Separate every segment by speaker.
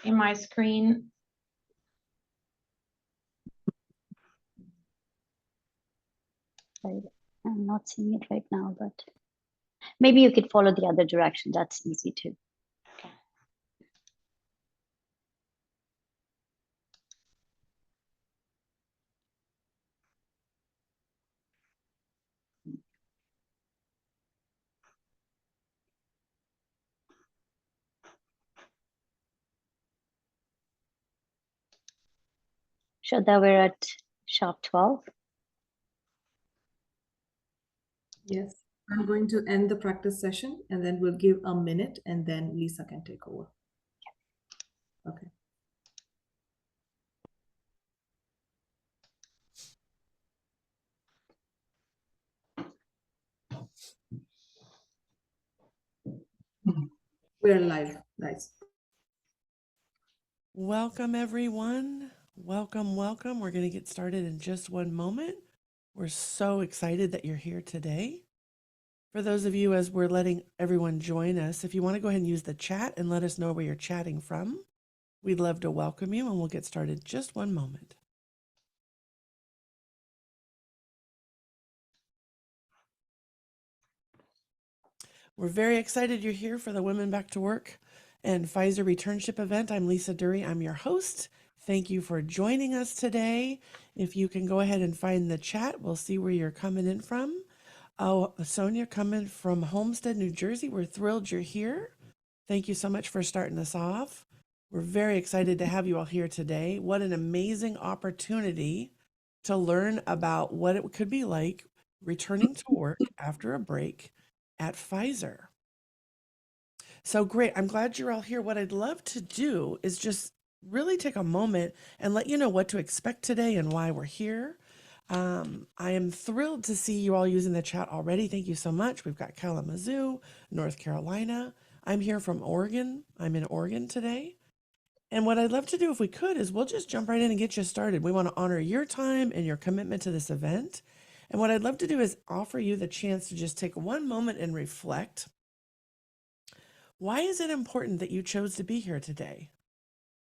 Speaker 1: in my screen.
Speaker 2: Right. I'm not seeing it right now, but maybe you could follow the other direction. That's easy too.
Speaker 1: Okay.
Speaker 2: Shraddha, we're at sharp 12.
Speaker 3: Yes, I'm going to end the practice session and then we'll give a minute and then Lisa can take over. Okay. We're live, guys.
Speaker 4: Welcome, everyone. Welcome, welcome. We're going to get started in just one moment. We're so excited that you're here today. For those of you, as we're letting everyone join us, if you want to go ahead and use the chat and let us know where you're chatting from, we'd love to welcome you, and we'll get started just one moment. We're very excited you're here for the Women Back to Work and Pfizer Returnship event. I'm Lisa Dury. I'm your host. Thank you for joining us today. If you can go ahead and find the chat, we'll see where you're coming in from. Oh, Sonia coming from Homestead, New Jersey. We're thrilled you're here. Thank you so much for starting us off. We're very excited to have you all here today. What an amazing opportunity to learn about what it could be like returning to work after a break at Pfizer. So great. I'm glad you're all here. What I'd love to do is just really take a moment and let you know what to expect today and why we're here. I am thrilled to see you all using the chat already. Thank you so much. We've got Kalamazoo, North Carolina. I'm here from Oregon. I'm in Oregon today. And what I'd love to do, if we could, is we'll just jump right in and get you started. We want to honor your time and your commitment to this event. And what I'd love to do is offer you the chance to just take one moment and reflect. Why is it important that you chose to be here today?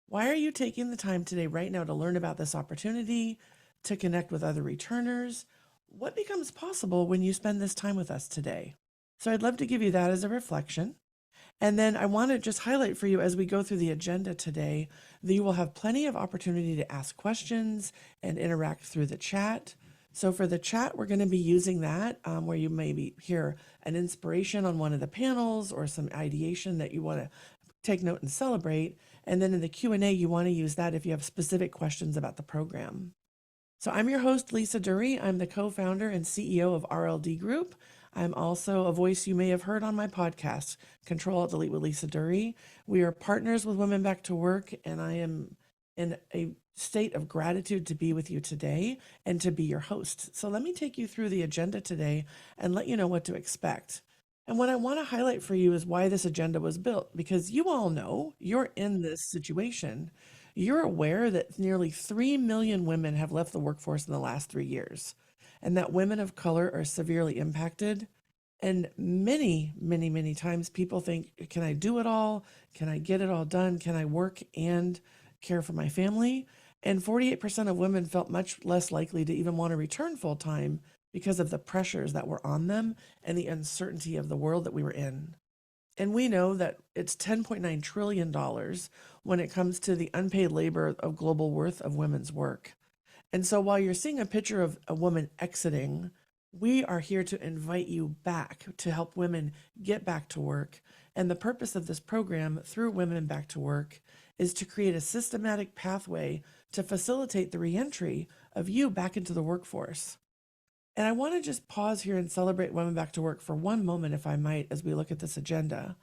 Speaker 4: Why are you taking the time today right now to learn about this opportunity, to connect with other returners? What becomes possible when you spend this time with us today? So I'd love to give you that as a reflection. And then I want to just highlight for you as we go through the agenda today that you will have plenty of opportunity to ask questions and interact through the chat. So for the chat, we're going to be using that where you maybe hear an inspiration on one of the panels or some ideation that you want to take note and celebrate. And then in the Q&A, you want to use that if you have specific questions about the program. So I'm your host, Lisa Dury. I'm the co-founder and CEO of RLD Group. I'm also a voice you may have heard on my podcast, Control Alt Delete with Lisa Dury. We are partners with Women Back to Work, and I am in a state of gratitude to be with you today and to be your host. So let me take you through the agenda today and let you know what to expect. And what I want to highlight for you is why this agenda was built, because you all know you're in this situation. You're aware that nearly 3 million women have left the workforce in the last 3 years, and that women of color are severely impacted. And many, many, many times people think, can I do it all? Can I get it all done? Can I work and care for my family? And 48% of women felt much less likely to even want to return full time because of the pressures that were on them and the uncertainty of the world that we were in. And we know that it's $10.9 trillion when it comes to the unpaid labor of global worth of women's work. And so while you're seeing a picture of a woman exiting, we are here to invite you back to help women get back to work. And the purpose of this program through Women Back to Work is to create a systematic pathway to facilitate the reentry of you back into the workforce. And I want to just pause here and celebrate Women Back to Work for one moment, if I might, as we look at this agenda.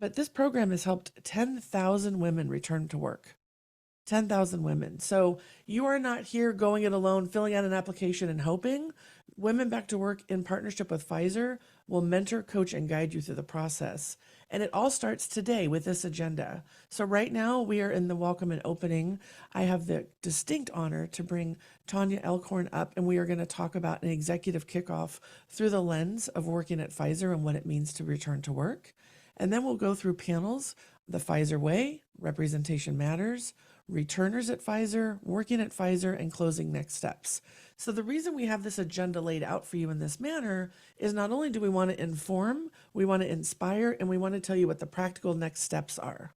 Speaker 4: But this program has helped 10,000 women return to work. 10,000 women. So you are not here going it alone, filling out an application and hoping. Women Back to Work in partnership with Pfizer will mentor, coach, and guide you through the process. And it all starts today with this agenda. So right now we are in the welcome and opening. I have the distinct honor to bring Tanya Elkhorn up, and we are going to talk about an executive kickoff through the lens of working at Pfizer and what it means to return to work. And then we'll go through panels the Pfizer way, representation matters, returners at Pfizer, working at Pfizer, and closing next steps. So the reason we have this agenda laid out for you in this manner is not only do we want to inform, we want to inspire, and we want to tell you what the practical next steps are.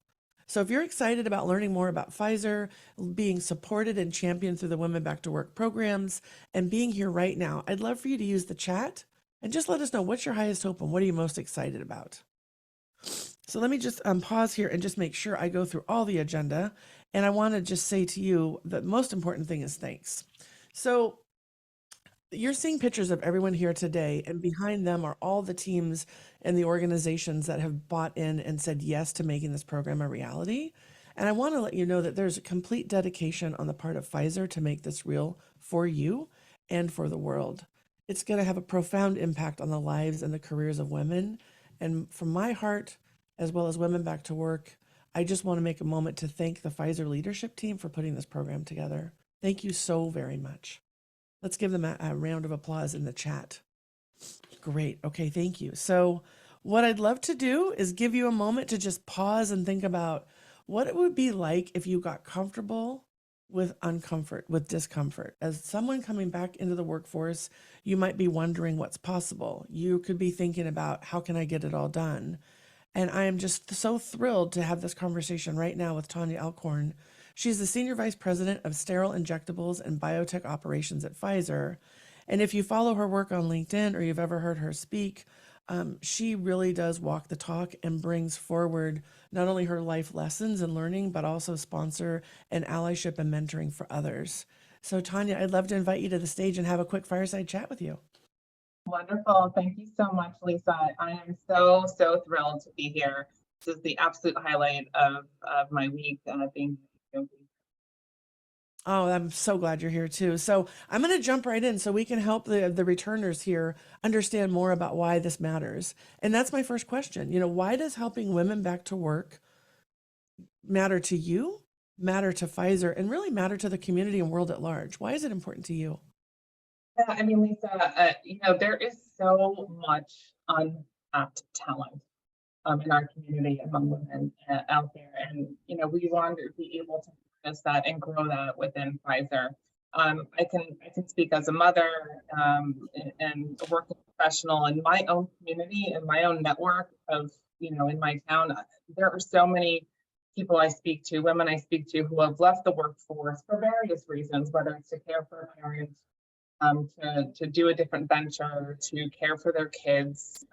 Speaker 4: So if you're excited about learning more about Pfizer, being supported and championed through the Women Back to Work programs, and being here right now, I'd love for you to use the chat and just let us know what's your highest hope and what are you most excited about. So let me just pause here and just make sure I go through all the agenda. And I want to just say to you, the most important thing is thanks. So you're seeing pictures of everyone here today, and behind them are all the teams and the organizations that have bought in and said yes to making this program a reality. And I want to let you know that there's a complete dedication on the part of Pfizer to make this real for you and for the world. It's going to have a profound impact on the lives and the careers of women. And from my heart, as well as Women Back to Work, I just want to make a moment to thank the Pfizer leadership team for putting this program together. Thank you so very much. Let's give them a round of applause in the chat. Great. Okay, thank you. So what I'd love to do is give you a moment to just pause and think about what it would be like if you got comfortable with discomfort. As someone coming back into the workforce, you might be wondering what's possible. You could be thinking about, how can I get it all done? And I am just so thrilled to have this conversation right now with Tanya Alcorn. She's the Senior Vice President of Sterile Injectables and Biotech Operations at Pfizer. And if you follow her work on LinkedIn or you've ever heard her speak, she really does walk the talk and brings forward not only her life lessons and learning, but also sponsor and allyship and mentoring for others. So Tanya, I'd love to invite you to the stage and have a quick fireside chat with you.
Speaker 1: Wonderful. Thank you so much, Lisa. I am so thrilled to be here. This is the absolute highlight of my week being here.
Speaker 4: Oh, I'm so glad you're here too. So I'm going to jump right in so we can help the returners here understand more about why this matters. And that's my first question. Why does helping women back to work matter to you, matter to Pfizer, and really matter to the community and world at large? Why is it important to you?
Speaker 1: Yeah, I mean, Lisa, there is so much untapped talent in our community among women out there. And, we want to be able to harness that and grow that within Pfizer. I can speak as a mother and a working professional in my own community and my own network of, in my town. There are so many people I speak to, women I speak to, who have left the workforce for various reasons, whether it's to care for a parent, to do a different venture, to care for their kids.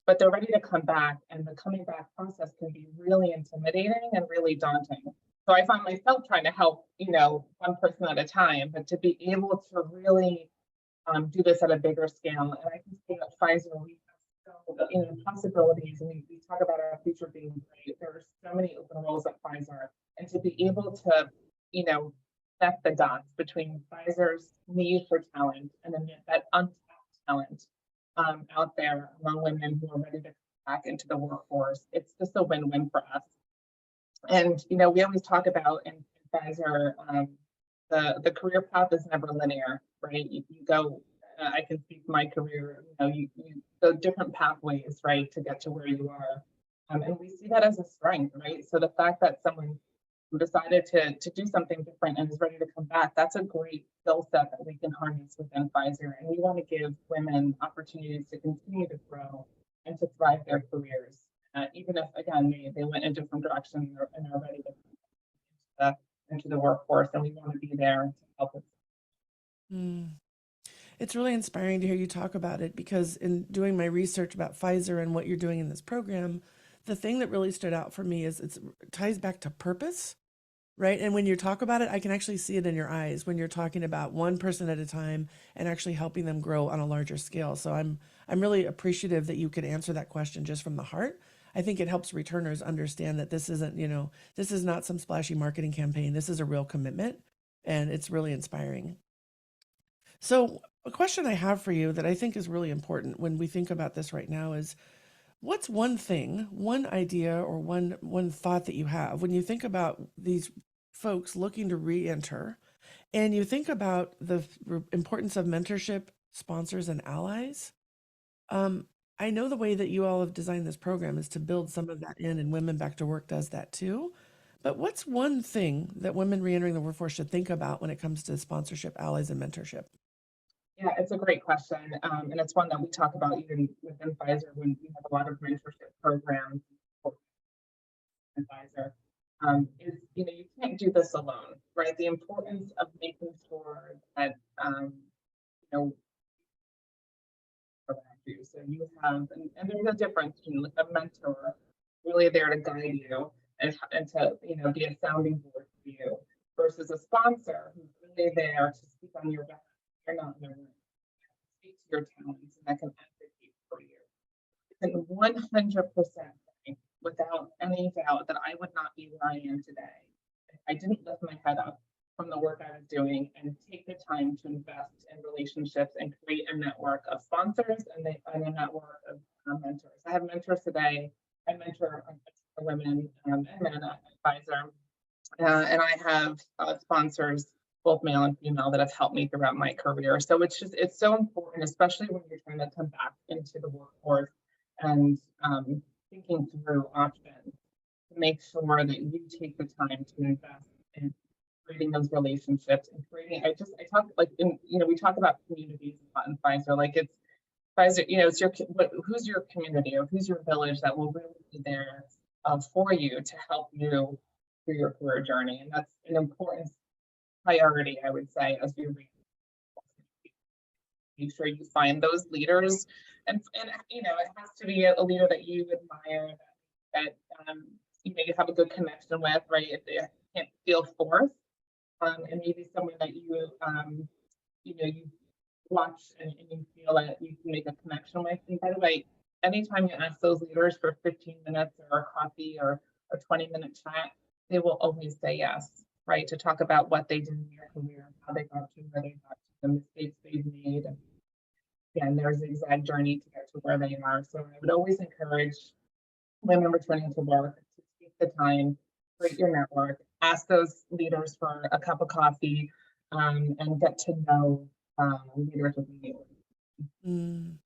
Speaker 1: But they're ready to come back, and the coming back process can be really intimidating and really daunting. So I find myself trying to help, one person at a time, but to be able to really do this at a bigger scale. And I can see at Pfizer, we have so, possibilities, and we talk about our future being great. There are so many open roles at Pfizer, and to be able to, connect the dots between Pfizer's need for talent and then that untapped talent out there among women who are ready to come back into the workforce. It's just a win-win for us. And, we always talk about in Pfizer, the career path is never linear, right? You go, I can speak my career, you go different pathways, right, to get to where you are. And we see that as a strength, right? So the fact that someone decided to do something different and is ready to come back, that's a great skill set that we can harness within Pfizer. And we want to give women opportunities to continue to grow and to thrive their careers, even if, again, they went in a different direction and are ready to come into the workforce. And we want to be there to help us.
Speaker 4: It's really inspiring to hear you talk about it, because in doing my research about Pfizer and what you're doing in this program, the thing that really stood out for me is it ties back to purpose. Right. And when you talk about it, I can actually see it in your eyes when you're talking about one person at a time and actually helping them grow on a larger scale. So I'm really appreciative that you could answer that question just from the heart. I think it helps returners understand that this isn't, this is not some splashy marketing campaign. This is a real commitment, and it's really inspiring. So a question I have for you that I think is really important when we think about this right now is, what's one thing, one idea, or one thought that you have when you think about these folks looking to re-enter, and you think about the importance of mentorship, sponsors, and allies? I know the way that you all have designed this program is to build some of that in, and Women Back to Work does that too. But what's one thing that women reentering the workforce should think about when it comes to sponsorship, allies, and mentorship?
Speaker 1: Yeah, it's a great question. And it's one that we talk about even within Pfizer when we have a lot of mentorship programs in Pfizer. Is, you know, you can't do this alone, right? The importance of making sure that, you know, around you. So you have, and there's a difference between like a mentor really there to guide you and to, you know, be a sounding board for you versus a sponsor who's really there to speak on your behalf. You're not in the room. Speak to your talents and that can advocate for you. And 100% without any doubt that I would not be where I am today if I didn't lift my head up from the work I was doing and take the time to invest in relationships and create a network of sponsors and a network of mentors. I have mentors today. I mentor women and men at Pfizer, and I have sponsors, both male and female, that have helped me throughout my career. So it's so important, especially when you're trying to come back into the workforce and thinking through options to make sure that you take the time to invest in creating those relationships and creating. I talk like we talk about communities a lot in Pfizer. Like it's Pfizer, it's who's your community or who's your village that will really be there for you to help you through your career journey, and that's an important priority, I would say, as you make sure you find those leaders, and it has to be a leader that you admire, that you have a good connection with, right? If they can't feel forced, and maybe someone that you you watch and you feel that you can make a connection with. And by the way, anytime you ask those leaders for 15 minutes or a coffee or a 20-minute chat, they will always say yes, right? To talk about what they did in their career, how they got to where they got to, the mistakes they've made, and again, their zigzag journey to get to where they are. So I would always encourage women returning to work to take the time, create your network, ask those leaders for a cup of coffee, and get to know leaders within you.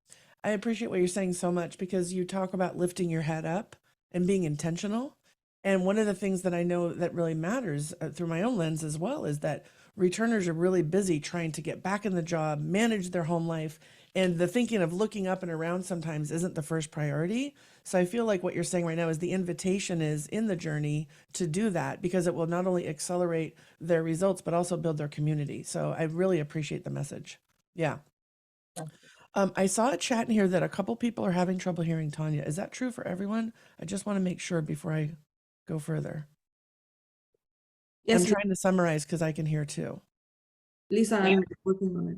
Speaker 4: I appreciate what you're saying so much, because you talk about lifting your head up and being intentional. And one of the things that I know that really matters through my own lens as well is that returners are really busy trying to get back in the job, manage their home life, and the thinking of looking up and around sometimes isn't the first priority. So I feel like what you're saying right now is the invitation is in the journey to do that, because it will not only accelerate their results, but also build their community. So I really appreciate the message. Yeah. I saw a chat in here that a couple people are having trouble hearing Tanya. Is that true for everyone? I just want to make sure before I go further.
Speaker 3: Yes,
Speaker 4: I'm trying to summarize because I can hear too.
Speaker 3: Lisa, I'm working on it.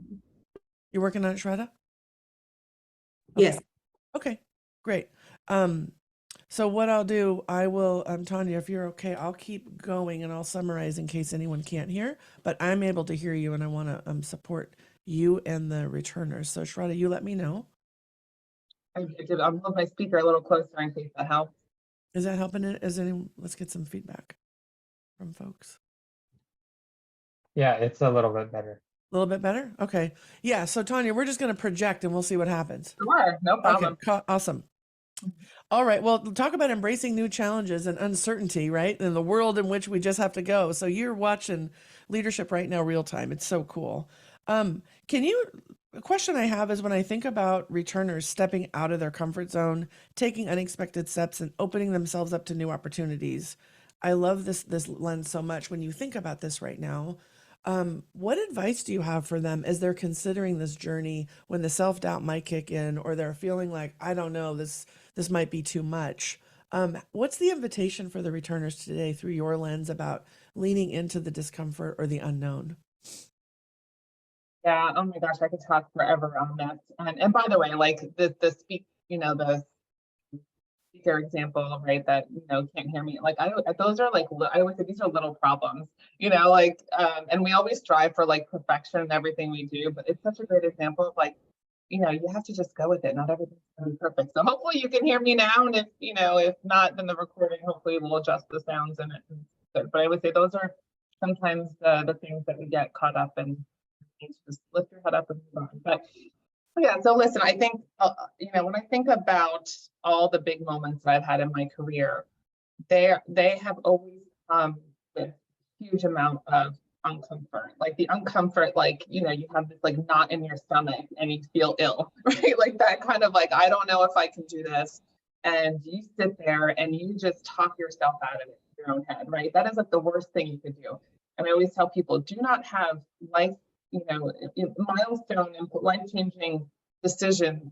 Speaker 4: You're working on it, Shraddha?
Speaker 3: Yes.
Speaker 4: Okay, great. So what I'll do, I will, Tanya, if you're okay, I'll keep going and I'll summarize in case anyone can't hear, but I'm able to hear you and I want to support you and the returners. So Shraddha, you let me know.
Speaker 1: I'll move my speaker a little closer in case that helps.
Speaker 4: Is that helping? Let's get some feedback from folks.
Speaker 5: Yeah, it's a little bit better.
Speaker 4: A little bit better? Okay. Yeah, so Tanya, we're just going to project and we'll see what happens.
Speaker 1: Sure, no problem.
Speaker 4: Okay, awesome. All right, well, talk about embracing new challenges and uncertainty, right? In the world in which we just have to go. So you're watching leadership right now, real time. It's so cool. A question I have is when I think about returners stepping out of their comfort zone, taking unexpected steps and opening themselves up to new opportunities. I love this lens so much. When you think about this right now, what advice do you have for them as they're considering this journey when the self-doubt might kick in, or they're feeling like, I don't know, this might be too much? What's the invitation for the returners today through your lens about leaning into the discomfort or the unknown?
Speaker 1: Yeah, oh my gosh, I could talk forever on that. And by the way, like the speaker example, right, that can't hear me. Like those are like, I always say these are little problems, and we always strive for like perfection in everything we do, but it's such a great example of like, you have to just go with it. Not everything's gonna be perfect. So hopefully you can hear me now, and if not, then the recording hopefully will adjust the sounds in it. But I would say those are sometimes the things that we get caught up in. Just lift your head up and move on. But Yeah, so listen, I think, when I think about all the big moments that I've had in my career, they have always come with huge amount of uncomfort. Like the uncomfort, like, you have this like knot in your stomach and you feel ill, right? Like that kind of like, I don't know if I can do this. And you sit there and you just talk yourself out of it in your own head, right? That is like the worst thing you could do. And I always tell people, do not have life, milestone and life-changing decisions,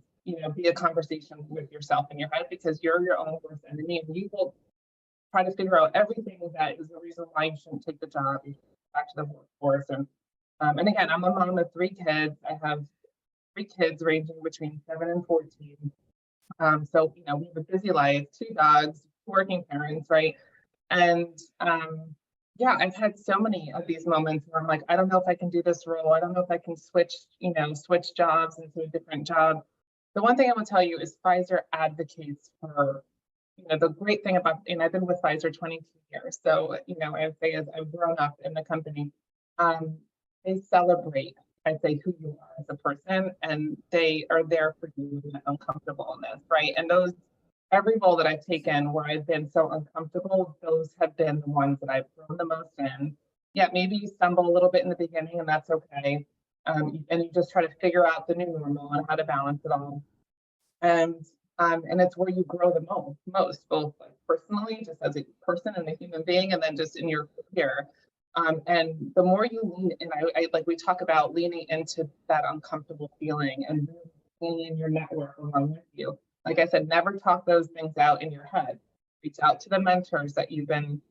Speaker 1: be a conversation with yourself in your head, because you're your own worst enemy and you will try to figure out everything that is the reason why you shouldn't take the job, you should go back to the workforce. And again, I'm a mom of 3 kids. I have 3 kids ranging between 7 and 14. So, we have a busy life, 2 dogs, working parents, right? And yeah, I've had so many of these moments where I'm like, I don't know if I can do this role. I don't know if I can switch jobs into a different job. The one thing I will tell you is Pfizer advocates for, the great thing about, and I've been with Pfizer 22 years. So, I would say as I've grown up in the company, they celebrate, I'd say, who you are as a person, and they are there for you in that uncomfortableness, right? And every role that I've taken where I've been so uncomfortable, those have been the ones that I've grown the most in. Yeah, maybe you stumble a little bit in the beginning, and that's okay. And you just try to figure out the new normal and how to balance it all. And it's where you grow the most, both like personally, just as a person and a human being, and then just in your career. And the more you lean in, I like we talk about leaning into that uncomfortable feeling and leaning in your network along with you. Like I said, never talk those things out in your head. Reach out to the mentors that you've been,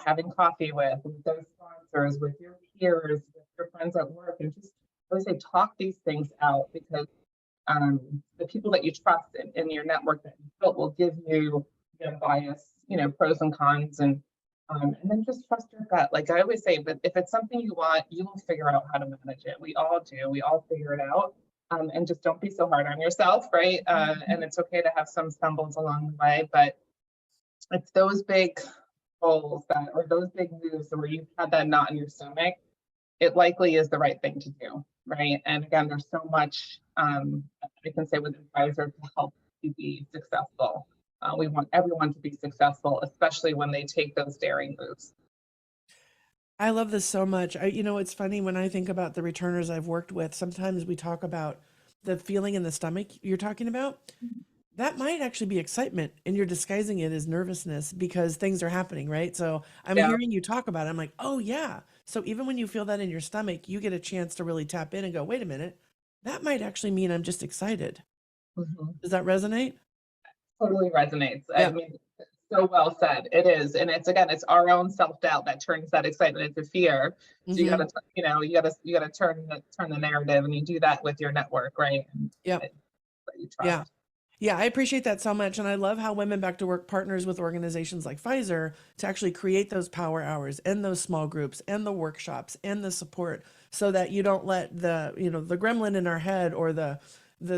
Speaker 1: having coffee with those sponsors, with your peers, with your friends at work, and just always say, talk these things out, because the people that you trust in your network that you built will give you bias, pros and cons, and then just trust your gut. Like I always say, but if it's something you want, you will figure out how to manage it. We all do. We all figure it out. And just don't be so hard on yourself, right? And it's okay to have some stumbles along the way, but it's those big goals or those big moves where you've had that knot in your stomach, it likely is the right thing to do, right? And again, there's so much I can say within Pfizer to help you be successful. We want everyone to be successful, especially when they take those daring moves.
Speaker 4: I love this so much. It's funny when I think about the returners I've worked with, sometimes we talk about the feeling in the stomach you're talking about. That might actually be excitement, and you're disguising it as nervousness because things are happening, right? So I'm hearing you talk about it. I'm like, oh yeah. So even when you feel that in your stomach, you get a chance to really tap in and go, wait a minute, that might actually mean I'm just excited. Does that resonate?
Speaker 1: Totally resonates.
Speaker 4: Yeah.
Speaker 1: I mean, so well said. It is, and it's our own self-doubt that turns that excitement into fear. So you gotta, you gotta turn the narrative, and you do that with your network, right?
Speaker 4: Yeah.
Speaker 1: That you trust.
Speaker 4: Yeah. Yeah, I appreciate that so much. And I love how Women Back to Work partners with organizations like Pfizer to actually create those power hours and those small groups and the workshops and the support, so that you don't let the gremlin in our head or the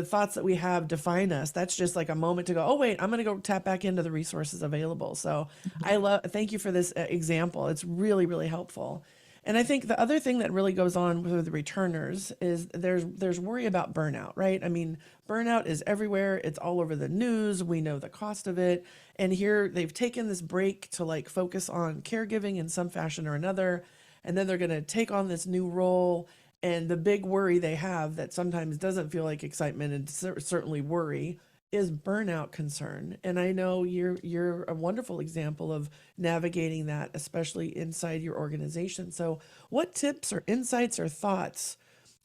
Speaker 4: thoughts that we have define us. That's just like a moment to go, oh wait, I'm going to go tap back into the resources available. So thank you for this example. It's really, really helpful. And I think the other thing that really goes on with the returners is there's worry about burnout, right? I mean, burnout is everywhere. It's all over the news. We know the cost of it. And here they've taken this break to like focus on caregiving in some fashion or another. And then they're going to take on this new role. And the big worry they have that sometimes doesn't feel like excitement and certainly worry is burnout concern. And I know you're a wonderful example of navigating that, especially inside your organization. So what tips or insights or thoughts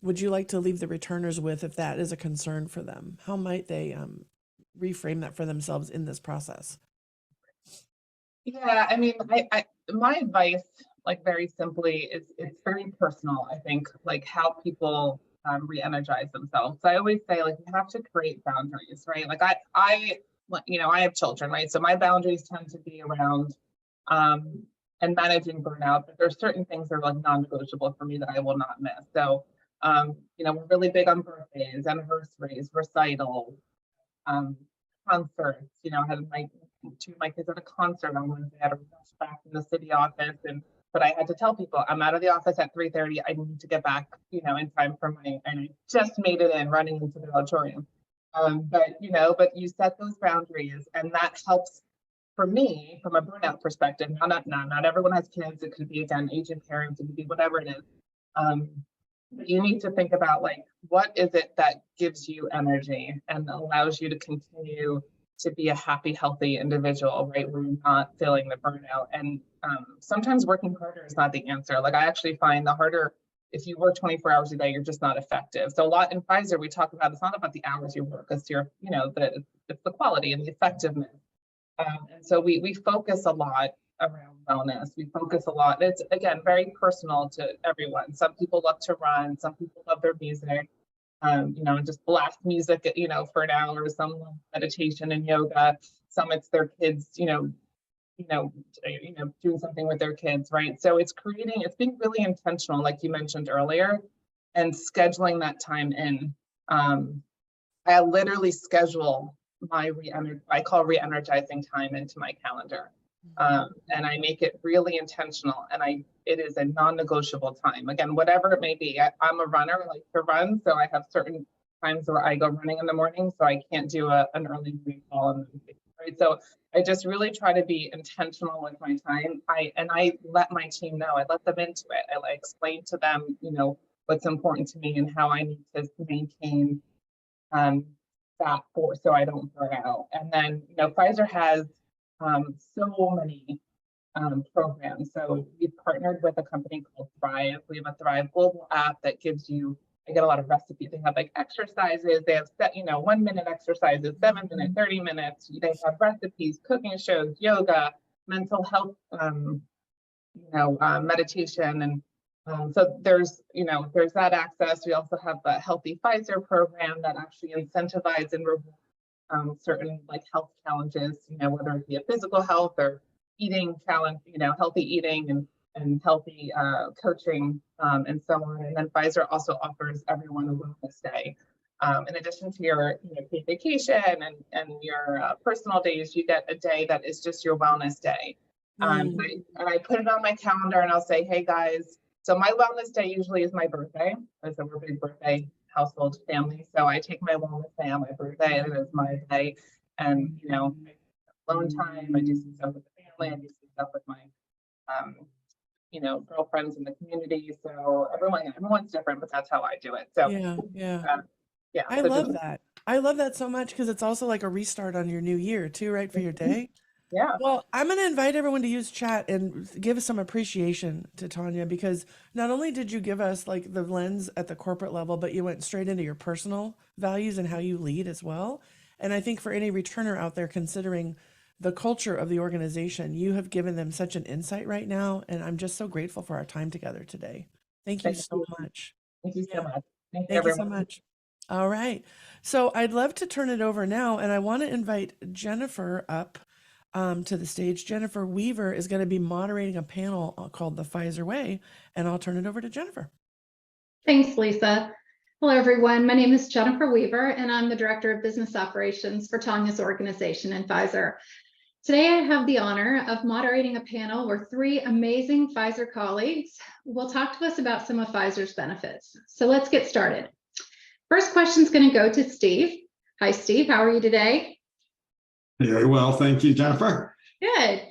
Speaker 4: would you like to leave the returners with if that is a concern for them? How might they reframe that for themselves in this process?
Speaker 1: Yeah, I mean, my advice, like very simply, is it's very personal. I think like how people re-energize themselves. So I always say like you have to create boundaries, right? Like I have children, right? So my boundaries tend to be around and managing burnout, but there's certain things that are like non-negotiable for me that I will not miss. So we're really big on birthdays, anniversaries, recitals, concerts. I had two of my kids at a concert on Wednesday. I had to rush back from the city office, and but I had to tell people I'm out of the office at 3:30. I need to get back, in time for and I just made it in running into the auditorium. But you set those boundaries, and that helps for me from a burnout perspective. Not everyone has kids. It could be, again, aging parents. It could be whatever it is. But you need to think about, like, what is it that gives you energy and allows you to continue to be a happy, healthy individual, right? Where you're not feeling the burnout. And sometimes working harder is not the answer. Like, I actually find the harder, if you work 24 hours a day, you're just not effective. So a lot in Pfizer, we talk about, it's not about the hours you work, it's your, it's the quality and the effectiveness. And so we focus a lot around wellness. We focus a lot. It's, again, very personal to everyone. Some people love to run. Some people love their music. And just blast music, for an hour. Some love meditation and yoga. Some it's their kids, doing something with their kids, right? So it's being really intentional, like you mentioned earlier, and scheduling that time in. I literally schedule my I call re-energizing time into my calendar. And I make it really intentional, and it is a non-negotiable time. Again, whatever it may be. I'm a runner, I like to run, so I have certain times where I go running in the morning, so I can't do an early morning call, right? So I just really try to be intentional with my time. I let my team know. I let them into it. I explain to them, what's important to me and how I need to maintain that so I don't burn out. And then, Pfizer has so many programs. So we've partnered with a company called Thrive. We have a Thrive global app that gives you, I get a lot of recipes. They have like exercises. They have set, 1 minute exercises, 7 minutes, 30 minutes. They have recipes, cooking shows, yoga, mental health, meditation. And so there's that access. We also have a Healthy Pfizer program that actually incentivizes and rewards certain like health challenges, whether it be a physical health or eating challenge, healthy eating and healthy coaching and so on. And then Pfizer also offers everyone a wellness day. In addition to your paid vacation and your personal days, you get a day that is just your wellness day. And I put it on my calendar, and I'll say, hey guys, so my wellness day usually is my birthday. So we're a big birthday household family. So I take my wellness day on my birthday, and it is my day. And, alone time, I do some stuff with the family, I do some stuff with my, girlfriends in the community. So everyone's different, but that's how I do it. So yeah.
Speaker 4: I love that. I love that so much, because it's also like a restart on your new year too, right? For your day.
Speaker 1: Yeah.
Speaker 4: Well, I'm going to invite everyone to use chat and give some appreciation to Tanya, because not only did you give us like the lens at the corporate level, but you went straight into your personal values and how you lead as well. And I think for any returner out there considering the culture of the organization, you have given them such an insight right now. And I'm just so grateful for our time together today. Thank you so much.
Speaker 1: Thank you so much.
Speaker 4: Thank you so much. All right. So I'd love to turn it over now, and I want to invite Jennifer up to the stage. Jennifer Weaver is going to be moderating a panel called The Pfizer Way, and I'll turn it over to Jennifer.
Speaker 6: Thanks, Lisa. Hello, everyone. My name is Jennifer Weaver, and I'm the Director of Business Operations for Tanya's organization in Pfizer. Today, I have the honor of moderating a panel where 3 amazing Pfizer colleagues will talk to us about some of Pfizer's benefits. So let's get started. First question is going to go to Steve. Hi, Steve. How are you today?
Speaker 7: Very well, thank you, Jennifer.
Speaker 6: Good.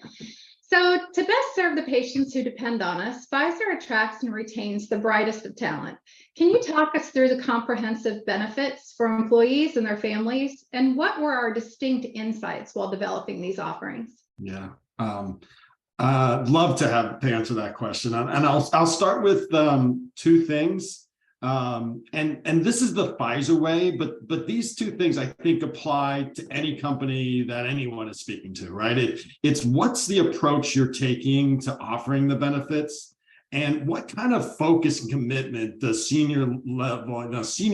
Speaker 6: So to best serve the patients who depend on us, Pfizer attracts and retains the brightest of talent. Can you talk us through the comprehensive benefits for employees and their families, and what were our distinct insights while developing these offerings?
Speaker 7: Yeah, love to answer that question, and I'll start with 2 things. And this is the Pfizer way, but these 2 things I think apply to any company that anyone is speaking to, right? It's what's the approach you're taking to offering the benefits, and what kind of focus and commitment the senior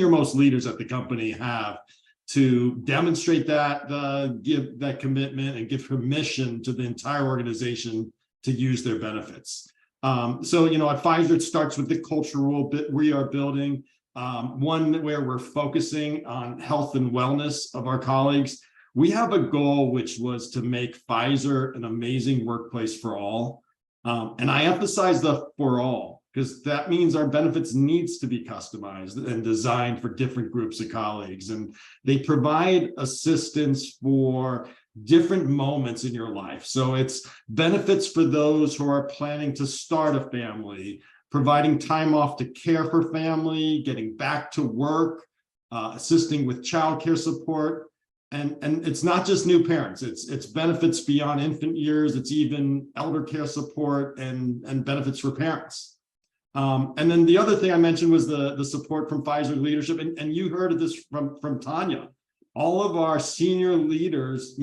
Speaker 7: most leaders at the company have to demonstrate that, give that commitment and give permission to the entire organization to use their benefits. So, at Pfizer, it starts with the cultural bit we are building, one where we're focusing on health and wellness of our colleagues. We have a goal, which was to make Pfizer an amazing workplace for all. And I emphasize the for all, because that means our benefits needs to be customized and designed for different groups of colleagues. And they provide assistance for different moments in your life. So it's benefits for those who are planning to start a family, providing time off to care for family, getting back to work, assisting with childcare support. And it's not just new parents, it's benefits beyond infant years, it's even elder care support and benefits for parents. And then the other thing I mentioned was the support from Pfizer leadership, and you heard of this from Tanya. All of our senior leaders,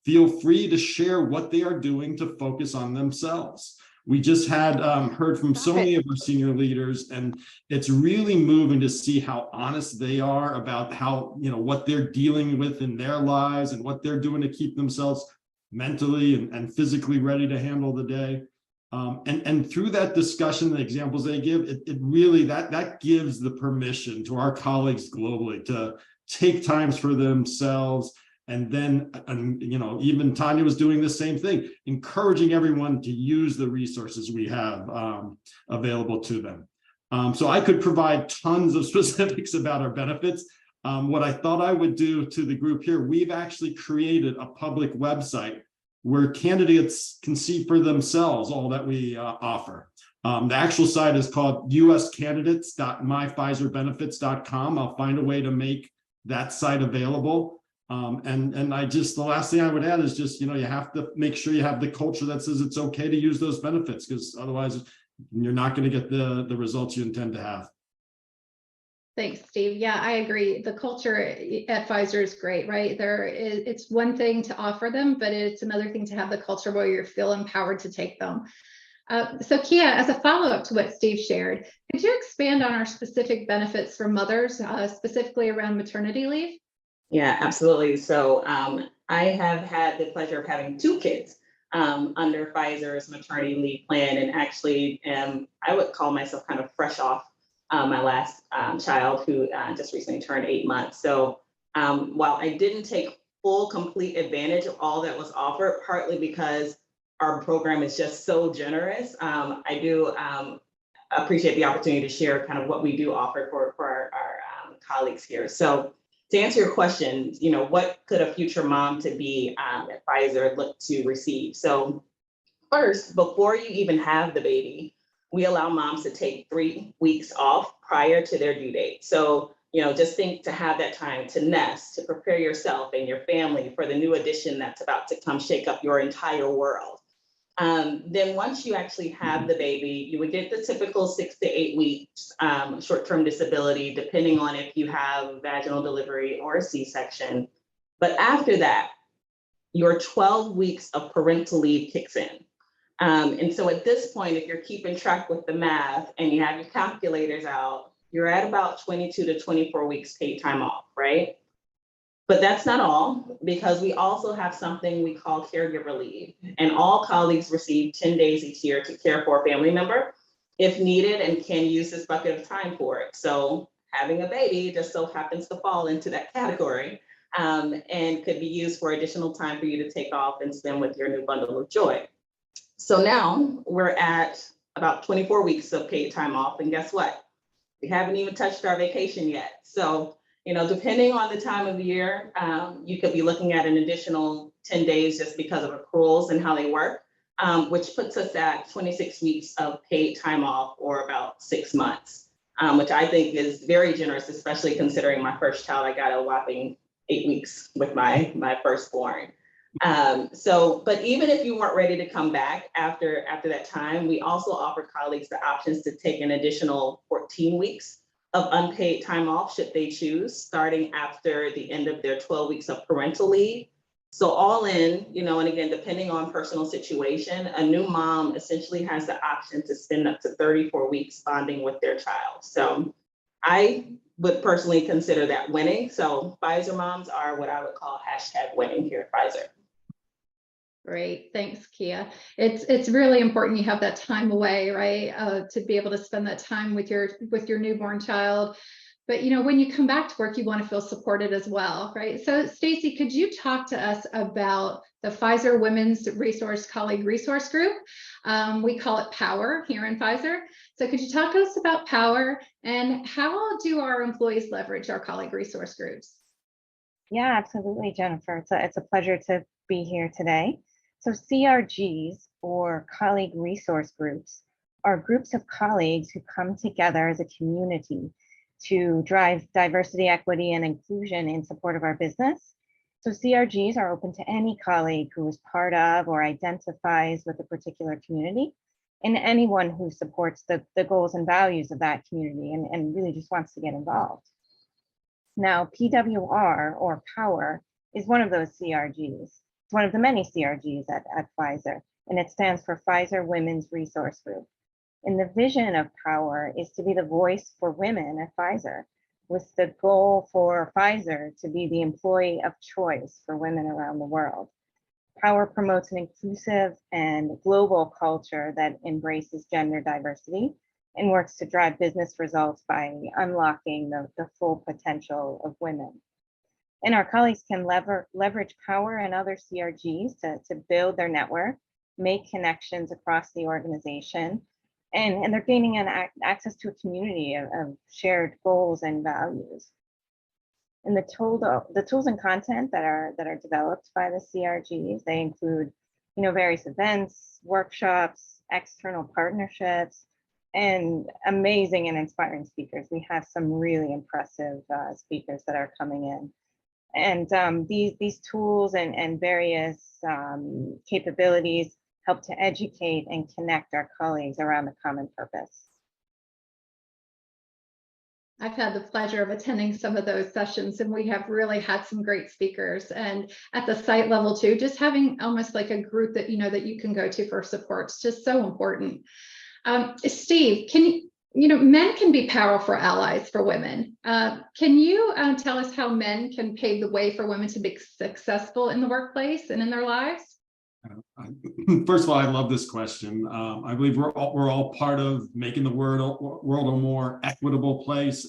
Speaker 7: feel free to share what they are doing to focus on themselves. We just had heard from so many of our senior leaders, and it's really moving to see how honest they are about how, what they're dealing with in their lives and what they're doing to keep themselves mentally and physically ready to handle the day. And through that discussion, the examples they give, it really, that gives the permission to our colleagues globally to take times for themselves. And then, even Tanya was doing the same thing, encouraging everyone to use the resources we have available to them. So I could provide tons of specifics about our benefits. What I thought I would do to the group here, we've actually created a public website where candidates can see for themselves all that we offer. The actual site is called uscandidates.mypfizerbenefits.com. I'll find a way to make that site available. And the last thing I would add is just, you have to make sure you have the culture that says it's okay to use those benefits, because otherwise you're not going to get the results you intend to have.
Speaker 6: Thanks, Steve. Yeah, I agree. The culture at Pfizer is great, right? It's one thing to offer them, but it's another thing to have the culture where you feel empowered to take them. So Kia, as a follow-up to what Steve shared, could you expand on our specific benefits for mothers, specifically around maternity leave?
Speaker 8: Yeah, absolutely. So I have had the pleasure of having 2 kids under Pfizer's maternity leave plan, and actually I would call myself kind of fresh off my last child, who just recently turned 8 months. So while I didn't take full, complete advantage of all that was offered, partly because our program is just so generous, I do appreciate the opportunity to share kind of what we do offer for our colleagues here. So to answer your question, what could a future mom to be at Pfizer look to receive? So first, before you even have the baby, we allow moms to take 3 weeks off prior to their due date. So, just think to have that time to nest, to prepare yourself and your family for the new addition that's about to come shake up your entire world. Then once you actually have the baby, you would get the typical 6 to 8 weeks short-term disability, depending on if you have vaginal delivery or a C-section. But after that, your 12 weeks of parental leave kicks in. And so at this point, if you're keeping track with the math and you have your calculators out, you're at about 22 to 24 weeks paid time off, right? But that's not all, because we also have something we call caregiver leave, and all colleagues receive 10 days each year to care for a family member if needed, and can use this bucket of time for it. So having a baby just so happens to fall into that category, and could be used for additional time for you to take off and spend with your new bundle of joy. So now we're at about 24 weeks of paid time off, and guess what? We haven't even touched our vacation yet. So depending on the time of year, you could be looking at an additional 10 days just because of accruals and how they work, which puts us at 26 weeks of paid time off, or about 6 months, which I think is very generous, especially considering my first child, I got a whopping 8 weeks with my firstborn. But even if you weren't ready to come back after that time, we also offer colleagues the options to take an additional 14 weeks of unpaid time off should they choose, starting after the end of their 12 weeks of parental leave. So all in, and again, depending on personal situation, a new mom essentially has the option to spend up to 34 weeks bonding with their child. So I would personally consider that winning. So Pfizer moms are what I would call #winning here at Pfizer.
Speaker 6: Great, thanks, Kia. It's really important you have that time away, right? To be able to spend that time with your newborn child. But when you come back to work, you want to feel supported as well, right? So Stacy, could you talk to us about the Pfizer Women's Resource Colleague Resource Group? We call it POWER here in Pfizer. So could you talk to us about POWER and how do our employees leverage our colleague resource groups?
Speaker 9: Yeah, absolutely, Jennifer. It's a pleasure to be here today. So CRGs, or colleague resource groups, are groups of colleagues who come together as a community to drive diversity, equity, and inclusion in support of our business. So CRGs are open to any colleague who is part of or identifies with a particular community, and anyone who supports the goals and values of that community and really just wants to get involved. Now, PWR, or POWER, is one of those CRGs. It's one of the many CRGs at Pfizer, and it stands for Pfizer Women's Resource Group. And the vision of POWER is to be the voice for women at Pfizer, with the goal for Pfizer to be the employee of choice for women around the world. POWER promotes an inclusive and global culture that embraces gender diversity and works to drive business results by unlocking the full potential of women. And our colleagues can leverage POWER and other CRGs to build their network, make connections across the organization, and they're gaining access to a community of shared goals and values. And the tools and content that are developed by the CRGs, they include, various events, workshops, external partnerships, and amazing and inspiring speakers. We have some really impressive speakers that are coming in. And these tools and various capabilities help to educate and connect our colleagues around a common purpose.
Speaker 6: I've had the pleasure of attending some of those sessions, and we have really had some great speakers. And at the site level too, just having almost like a group that that you can go to for support is just so important. Steve, can men can be powerful allies for women. Can you tell us how men can pave the way for women to be successful in the workplace and in their lives?
Speaker 7: First of all, I love this question. I believe we're all part of making the world a more equitable place.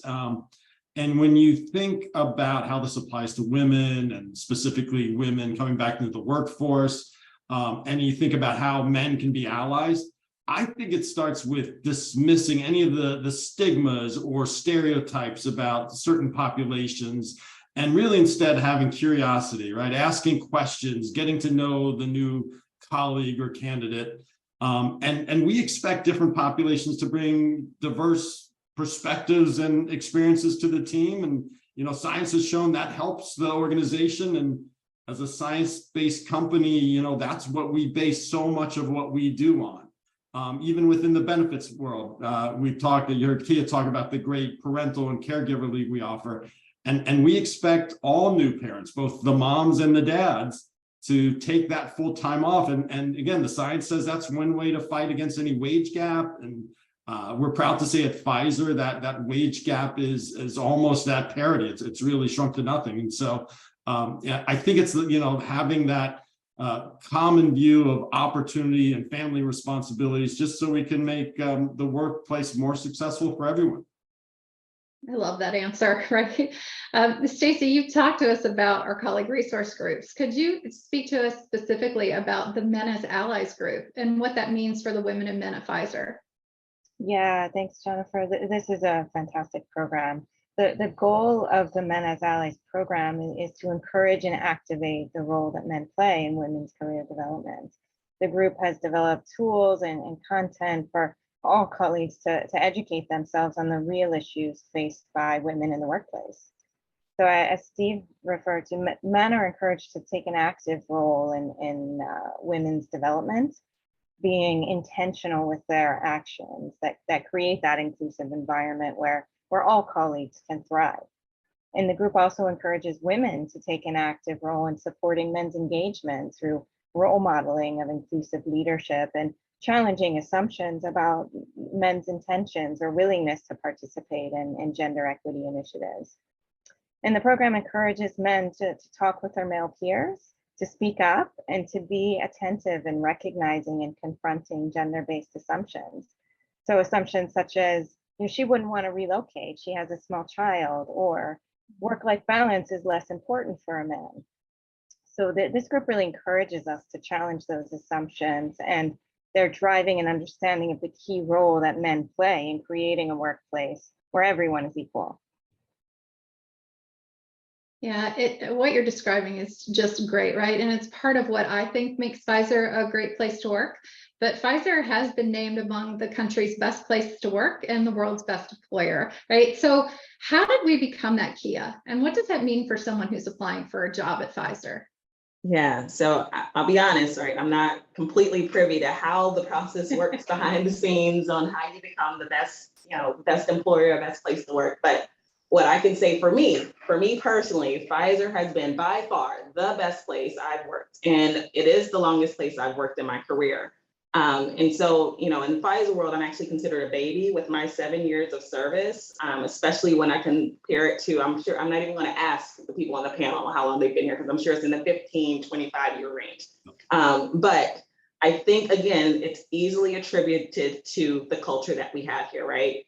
Speaker 7: And when you think about how this applies to women, and specifically women coming back into the workforce, and you think about how men can be allies, I think it starts with dismissing any of the stigmas or stereotypes about certain populations, and really instead having curiosity, right? Asking questions, getting to know the new colleague or candidate. And we expect different populations to bring diverse perspectives and experiences to the team. And, science has shown that helps the organization. And as a science-based company, that's what we base so much of what we do on. Even within the benefits world, we've talked, you heard Kia talk about the great parental and caregiver leave we offer. And we expect all new parents, both the moms and the dads, to take that full time off. And again, the science says that's one way to fight against any wage gap. And we're proud to say at Pfizer that wage gap is almost at parity. It's really shrunk to nothing. And so I think it's, having that common view of opportunity and family responsibilities, just so we can make the workplace more successful for everyone.
Speaker 6: I love that answer, right? Stacy, you've talked to us about our colleague resource groups. Could you speak to us specifically about the Men as Allies group and what that means for the women and men at Pfizer?
Speaker 9: Yeah, thanks, Jennifer. This is a fantastic program. The goal of the Men as Allies program is to encourage and activate the role that men play in women's career development. The group has developed tools and content for all colleagues to educate themselves on the real issues faced by women in the workplace. So as Steve referred to, men are encouraged to take an active role in women's development, being intentional with their actions that create that inclusive environment where all colleagues can thrive. And the group also encourages women to take an active role in supporting men's engagement through role modeling of inclusive leadership and challenging assumptions about men's intentions or willingness to participate in gender equity initiatives. And the program encourages men to talk with their male peers, to speak up, and to be attentive in recognizing and confronting gender-based assumptions. So assumptions such as she wouldn't want to relocate. She has a small child, or work-life balance is less important for a man. So this group really encourages us to challenge those assumptions, and they're driving an understanding of the key role that men play in creating a workplace where everyone is equal.
Speaker 6: Yeah, what you're describing is just great, right? And it's part of what I think makes Pfizer a great place to work. But Pfizer has been named among the country's best places to work and the world's best employer, right? So how did we become that, Kia? And what does that mean for someone who's applying for a job at Pfizer?
Speaker 8: Yeah, so I'll be honest, right? I'm not completely privy to how the process works behind the scenes on how you become the best, best employer, best place to work. But what I can say for me personally, Pfizer has been by far the best place I've worked. And it is the longest place I've worked in my career. And so, in the Pfizer world, I'm actually considered a baby with my 7 years of service, especially when I compare it to, I'm not even going to ask the people on the panel how long they've been here, because I'm sure it's in the 15, 25-year range. But I think, again, it's easily attributed to the culture that we have here, right?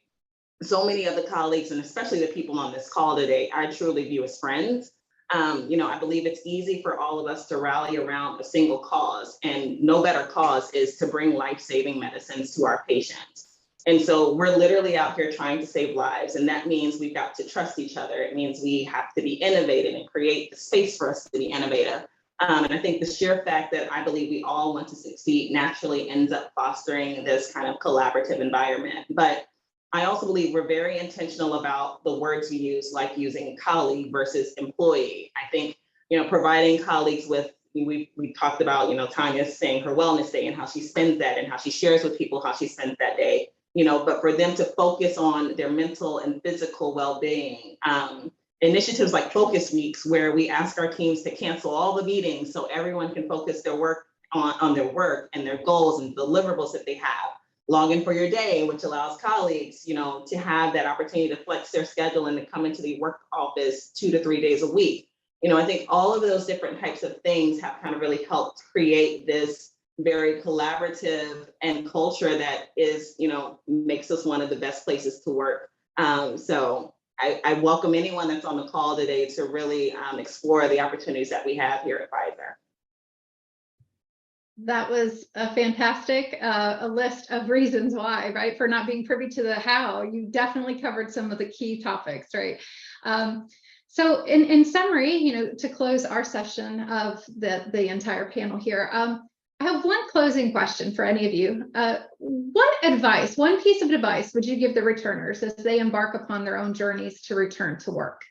Speaker 8: So many of the colleagues, and especially the people on this call today, I truly view as friends. I believe it's easy for all of us to rally around a single cause, and no better cause is to bring life-saving medicines to our patients. And so we're literally out here trying to save lives, and that means we've got to trust each other. It means we have to be innovative and create the space for us to be innovative. And I think the sheer fact that I believe we all want to succeed naturally ends up fostering this kind of collaborative environment. But I also believe we're very intentional about the words we use, like using colleague versus employee. I think, providing colleagues with, we talked about, Tanya saying her wellness day and how she spends that and how she shares with people how she spends that day, but for them to focus on their mental and physical well-being. Initiatives like focus weeks, where we ask our teams to cancel all the meetings so everyone can focus their work on their work and their goals and deliverables that they have. Log in for your day, which allows colleagues, to have that opportunity to flex their schedule and to come into the work office 2 to 3 days a week. I think all of those different types of things have kind of really helped create this very collaborative and culture that is, makes us one of the best places to work. So I welcome anyone that's on the call today to really explore the opportunities that we have here at Pfizer.
Speaker 6: That was a fantastic a list of reasons why, right? For not being privy to the how. You definitely covered some of the key topics, right? So in summary, to close our session of the entire panel here, I have one closing question for any of you. What advice, one piece of advice would you give the returners as they embark upon their own journeys to return to work?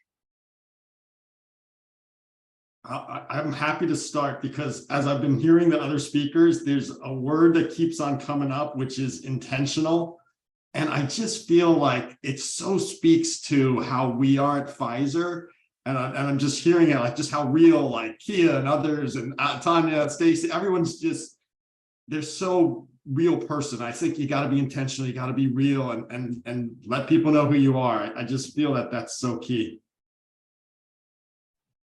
Speaker 7: I'm happy to start, because as I've been hearing the other speakers, there's a word that keeps on coming up, which is intentional. And I just feel like it so speaks to how we are at Pfizer. And I'm just hearing it, like just how real, like Kia and others and Tanya, Stacy, everyone's just, they're so real person. I think you got to be intentional, you got to be real, and let people know who you are. I just feel that that's so key.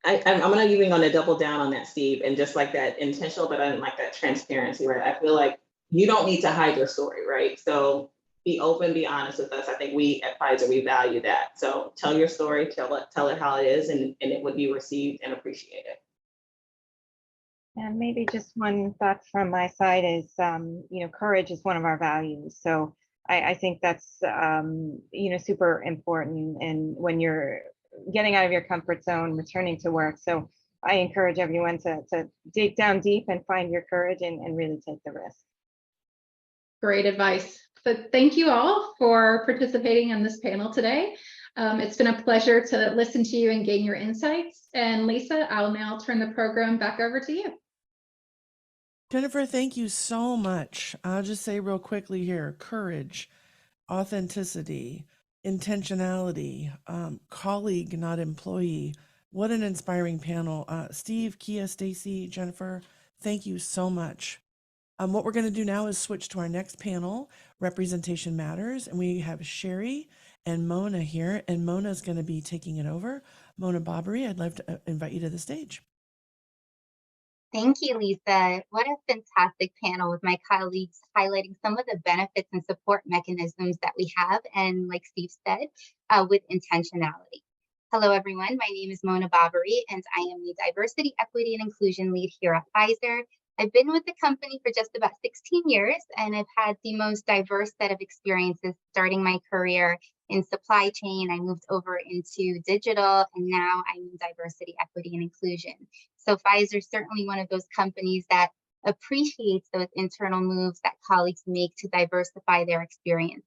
Speaker 8: I'm gonna even gonna double down on that, Steve, and just like that intentional, but I didn't like that transparency, right? I feel like you don't need to hide your story, right? So be open, be honest with us. I think we at Pfizer, we value that. So tell your story, tell it how it is, and it would be received and appreciated.
Speaker 9: And maybe just one thought from my side is, courage is one of our values. So I think that's, super important. And when you're getting out of your comfort zone, returning to work. So I encourage everyone to dig down deep and find your courage and really take the risk.
Speaker 6: Great advice. But thank you all for participating in this panel today. It's been a pleasure to listen to you and gain your insights. And Lisa, I'll now turn the program back over to you.
Speaker 4: Jennifer, thank you so much. I'll just say real quickly here, courage, authenticity, intentionality, colleague, not employee. What an inspiring panel. Steve, Kia, Stacy, Jennifer, thank you so much. What we're going to do now is switch to our next panel, Representation Matters, and we have Sherry and Mona here, and Mona is going to be taking it over. Mona Babri, I'd love to invite you to the stage.
Speaker 10: Thank you, Lisa. What a fantastic panel with my colleagues highlighting some of the benefits and support mechanisms that we have, and like Steve said, with intentionality. Hello, everyone. My name is Mona Barbary, and I am the Diversity, Equity, and Inclusion Lead here at Pfizer. I've been with the company for just about 16 years, and I've had the most diverse set of experiences starting my career in supply chain. I moved over into digital, and now I'm in diversity, equity, and inclusion. So Pfizer is certainly one of those companies that appreciates those internal moves that colleagues make to diversify their experiences.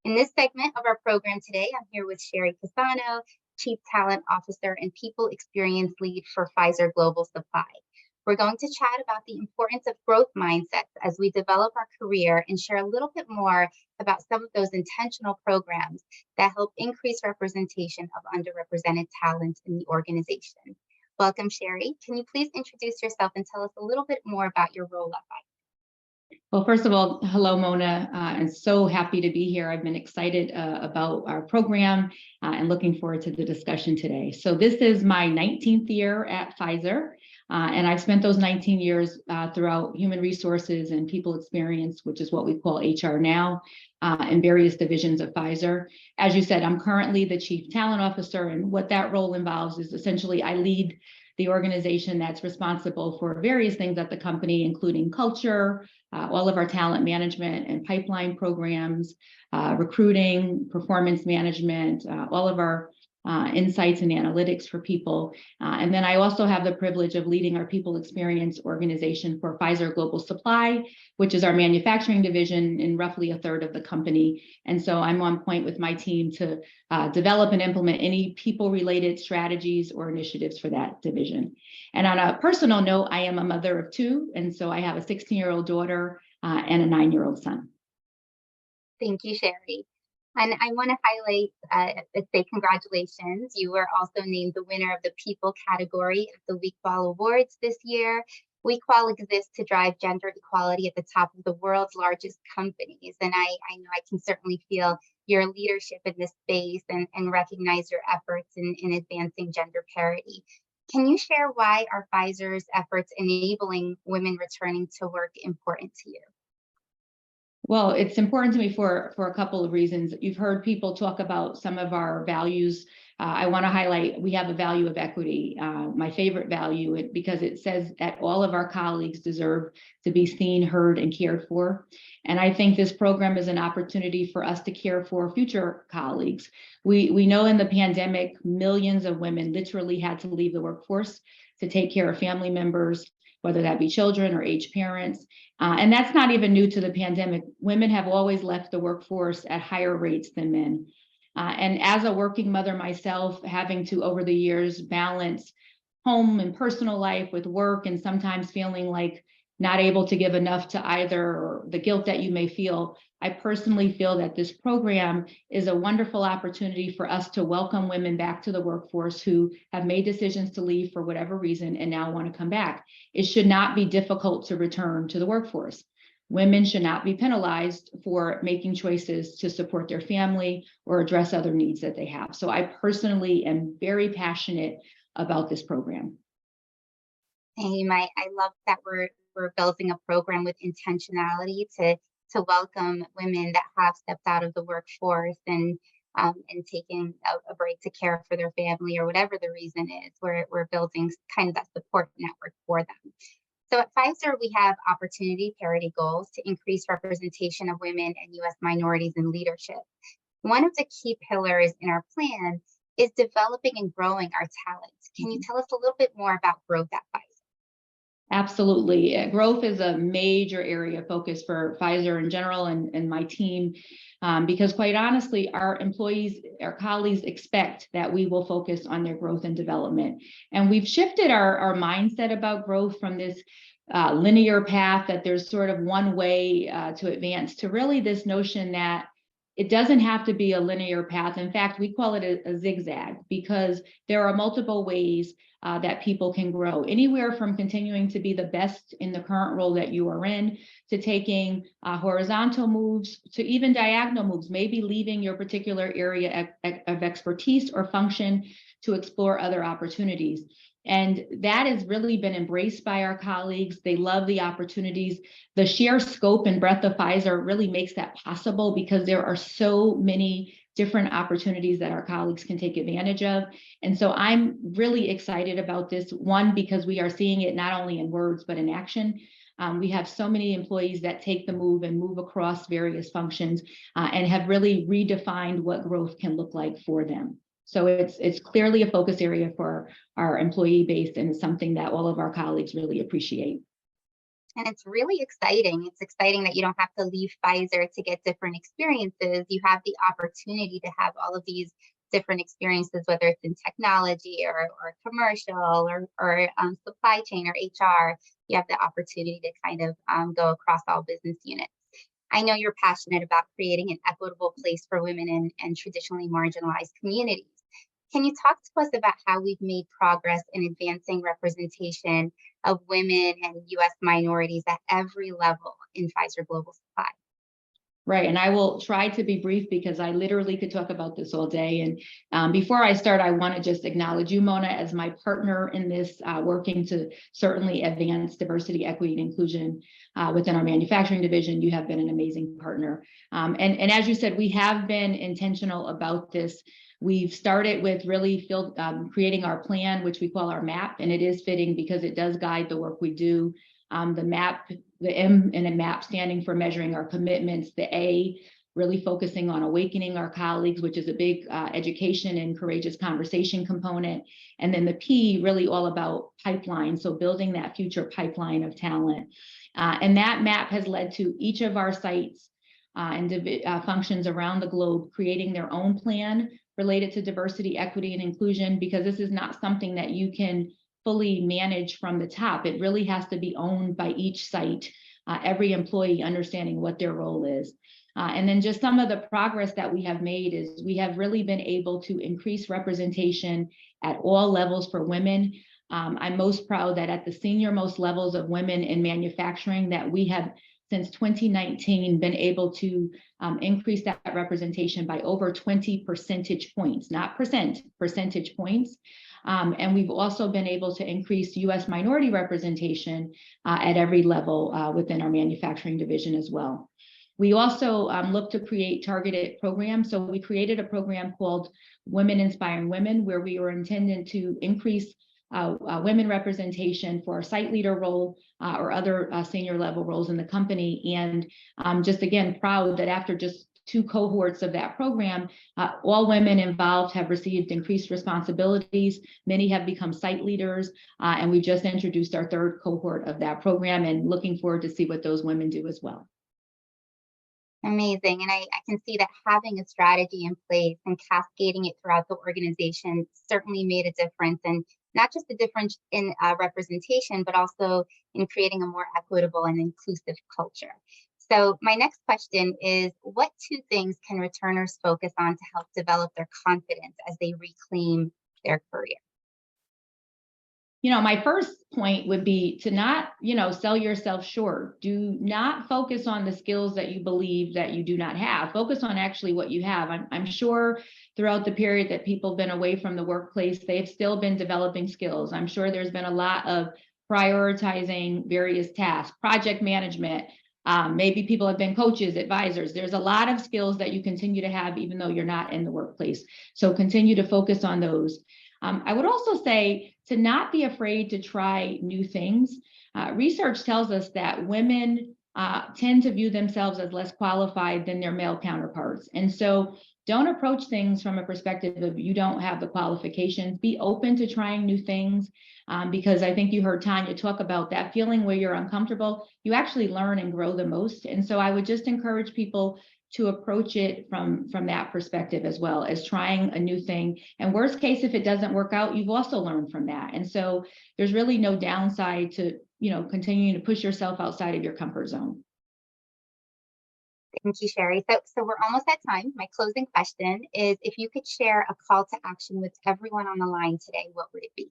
Speaker 10: In this segment of our program today, I'm here with Sherry Casano, Chief Talent Officer and People Experience Lead for Pfizer Global Supply. We're going to chat about the importance of growth mindsets as we develop our career and share a little bit more about some of those intentional programs that help increase representation of underrepresented talent in the organization. Welcome, Sherry. Can you please introduce yourself and tell us a little bit more about your role at Pfizer?
Speaker 11: Well, first of all, hello, Mona, and so happy to be here. I've been excited about our program and looking forward to the discussion today. So this is my 19th year at Pfizer, and I've spent those 19 years throughout human resources and people experience, which is what we call HR now, in various divisions of Pfizer. As you said, I'm currently the Chief Talent Officer, and what that role involves is essentially I lead the organization that's responsible for various things at the company, including culture, all of our talent management and pipeline programs, recruiting, performance management, all of our insights and analytics for people. And then I also have the privilege of leading our people experience organization for Pfizer Global Supply, which is our manufacturing division in roughly a third of the company. And so I'm on point with my team to develop and implement any people-related strategies or initiatives for that division. And on a personal note, I am a mother of two, and so I have a 16-year-old daughter and a 9-year-old son.
Speaker 10: Thank you, Sherry. And I want to highlight, say congratulations. You were also named the winner of the People category at the WeQual Awards this year. WeQual exists to drive gender equality at the top of the world's largest companies. And I know I can certainly feel your leadership in this space and recognize your efforts in advancing gender parity. Can you share why are Pfizer's efforts enabling women returning to work important to you?
Speaker 11: Well, it's important to me for a couple of reasons. You've heard people talk about some of our values. I want to highlight we have a value of equity, my favorite value, because it says that all of our colleagues deserve to be seen, heard, and cared for. And I think this program is an opportunity for us to care for future colleagues. We know in the pandemic, millions of women literally had to leave the workforce to take care of family members, whether that be children or aged parents. And that's not even new to the pandemic. Women have always left the workforce at higher rates than men. And as a working mother myself, having to, over the years, balance home and personal life with work, and sometimes feeling like not able to give enough to either, or the guilt that you may feel, I personally feel that this program is a wonderful opportunity for us to welcome women back to the workforce who have made decisions to leave for whatever reason and now want to come back. It should not be difficult to return to the workforce. Women should not be penalized for making choices to support their family or address other needs that they have. So I personally am very passionate about this program.
Speaker 10: I love that we're building a program with intentionality to welcome women that have stepped out of the workforce and taking a break to care for their family or whatever the reason is. We're building kind of that support network for them. So at Pfizer, we have opportunity parity goals to increase representation of women and U.S. minorities in leadership. One of the key pillars in our plan is developing and growing our talent. Can you tell us a little bit more about growth at Pfizer?
Speaker 11: Absolutely. Growth is a major area of focus for Pfizer in general and my team, because quite honestly, our employees, our colleagues expect that we will focus on their growth and development. And we've shifted our mindset about growth from this linear path that there's sort of one way to advance to really this notion that it doesn't have to be a linear path. In fact, we call it a zigzag because there are multiple ways that people can grow, anywhere from continuing to be the best in the current role that you are in, to taking horizontal moves, to even diagonal moves, maybe leaving your particular area of expertise or function to explore other opportunities. And that has really been embraced by our colleagues. They love the opportunities. The sheer scope and breadth of Pfizer really makes that possible because there are so many different opportunities that our colleagues can take advantage of. And so I'm really excited about this, one, because we are seeing it not only in words, but in action. We have so many employees that take the move and move across various functions and have really redefined what growth can look like for them. So it's clearly a focus area for our employee base and something that all of our colleagues really appreciate.
Speaker 10: And it's really exciting. It's exciting that you don't have to leave Pfizer to get different experiences. You have the opportunity to have all of these different experiences, whether it's in technology or commercial or supply chain or HR. You have the opportunity to kind of go across all business units. I know you're passionate about creating an equitable place for women and traditionally marginalized communities. Can you talk to us about how we've made progress in advancing representation of women and U.S. minorities at every level in Pfizer Global Supply?
Speaker 11: Right, and I will try to be brief because I literally could talk about this all day. And before I start, I want to just acknowledge you, Mona, as my partner in this, working to certainly advance diversity, equity, and inclusion within our manufacturing division. You have been an amazing partner. And as you said, we have been intentional about this. We've started with really creating our plan, which we call our MAP, and it is fitting because it does guide the work we do. The MAP, the M in a MAP standing for measuring our commitments, the A really focusing on awakening our colleagues, which is a big education and courageous conversation component. And then the P really all about pipeline, so building that future pipeline of talent. And that MAP has led to each of our sites and functions around the globe creating their own plan related to diversity, equity, and inclusion, because this is not something that you can fully manage from the top. It really has to be owned by each site, every employee understanding what their role is. And then just some of the progress that we have made is we have really been able to increase representation at all levels for women. I'm most proud that at the senior most levels of women in manufacturing that we have since 2019 been able to increase that representation by over 20 percentage points, not percentage points. And we've also been able to increase U.S. minority representation at every level within our manufacturing division as well. We also look to create targeted programs. So we created a program called Women Inspiring Women, where we were intended to increase women representation for our site leader role or other senior level roles in the company. And just again, proud that after just 2 cohorts of that program, all women involved have received increased responsibilities. Many have become site leaders, and we just introduced our 3rd cohort of that program and looking forward to see what those women do as well.
Speaker 10: Amazing. And I can see that having a strategy in place and cascading it throughout the organization certainly made a difference, and not just a difference in representation, but also in creating a more equitable and inclusive culture. So my next question is, what 2 things can returners focus on to help develop their confidence as they reclaim their career?
Speaker 11: You know, my first point would be to not, sell yourself short. Do not focus on the skills that you believe that you do not have. Focus on actually what you have. I'm sure throughout the period that people have been away from the workplace, they've still been developing skills. I'm sure there's been a lot of prioritizing various tasks, project management. Maybe people have been coaches, advisors. There's a lot of skills that you continue to have even though you're not in the workplace. So continue to focus on those. I would also say to not be afraid to try new things. Research tells us that women tend to view themselves as less qualified than their male counterparts. And so don't approach things from a perspective of you don't have the qualifications. Be open to trying new things because I think you heard Tanya talk about that feeling where you're uncomfortable. You actually learn and grow the most. And so I would just encourage people to approach it from that perspective as well as trying a new thing. And worst case, if it doesn't work out, you've also learned from that. And so there's really no downside to, continuing to push yourself outside of your comfort zone.
Speaker 10: Thank you, Sherry. So we're almost at time. My closing question is, if you could share a call to action with everyone on the line today, what would it be?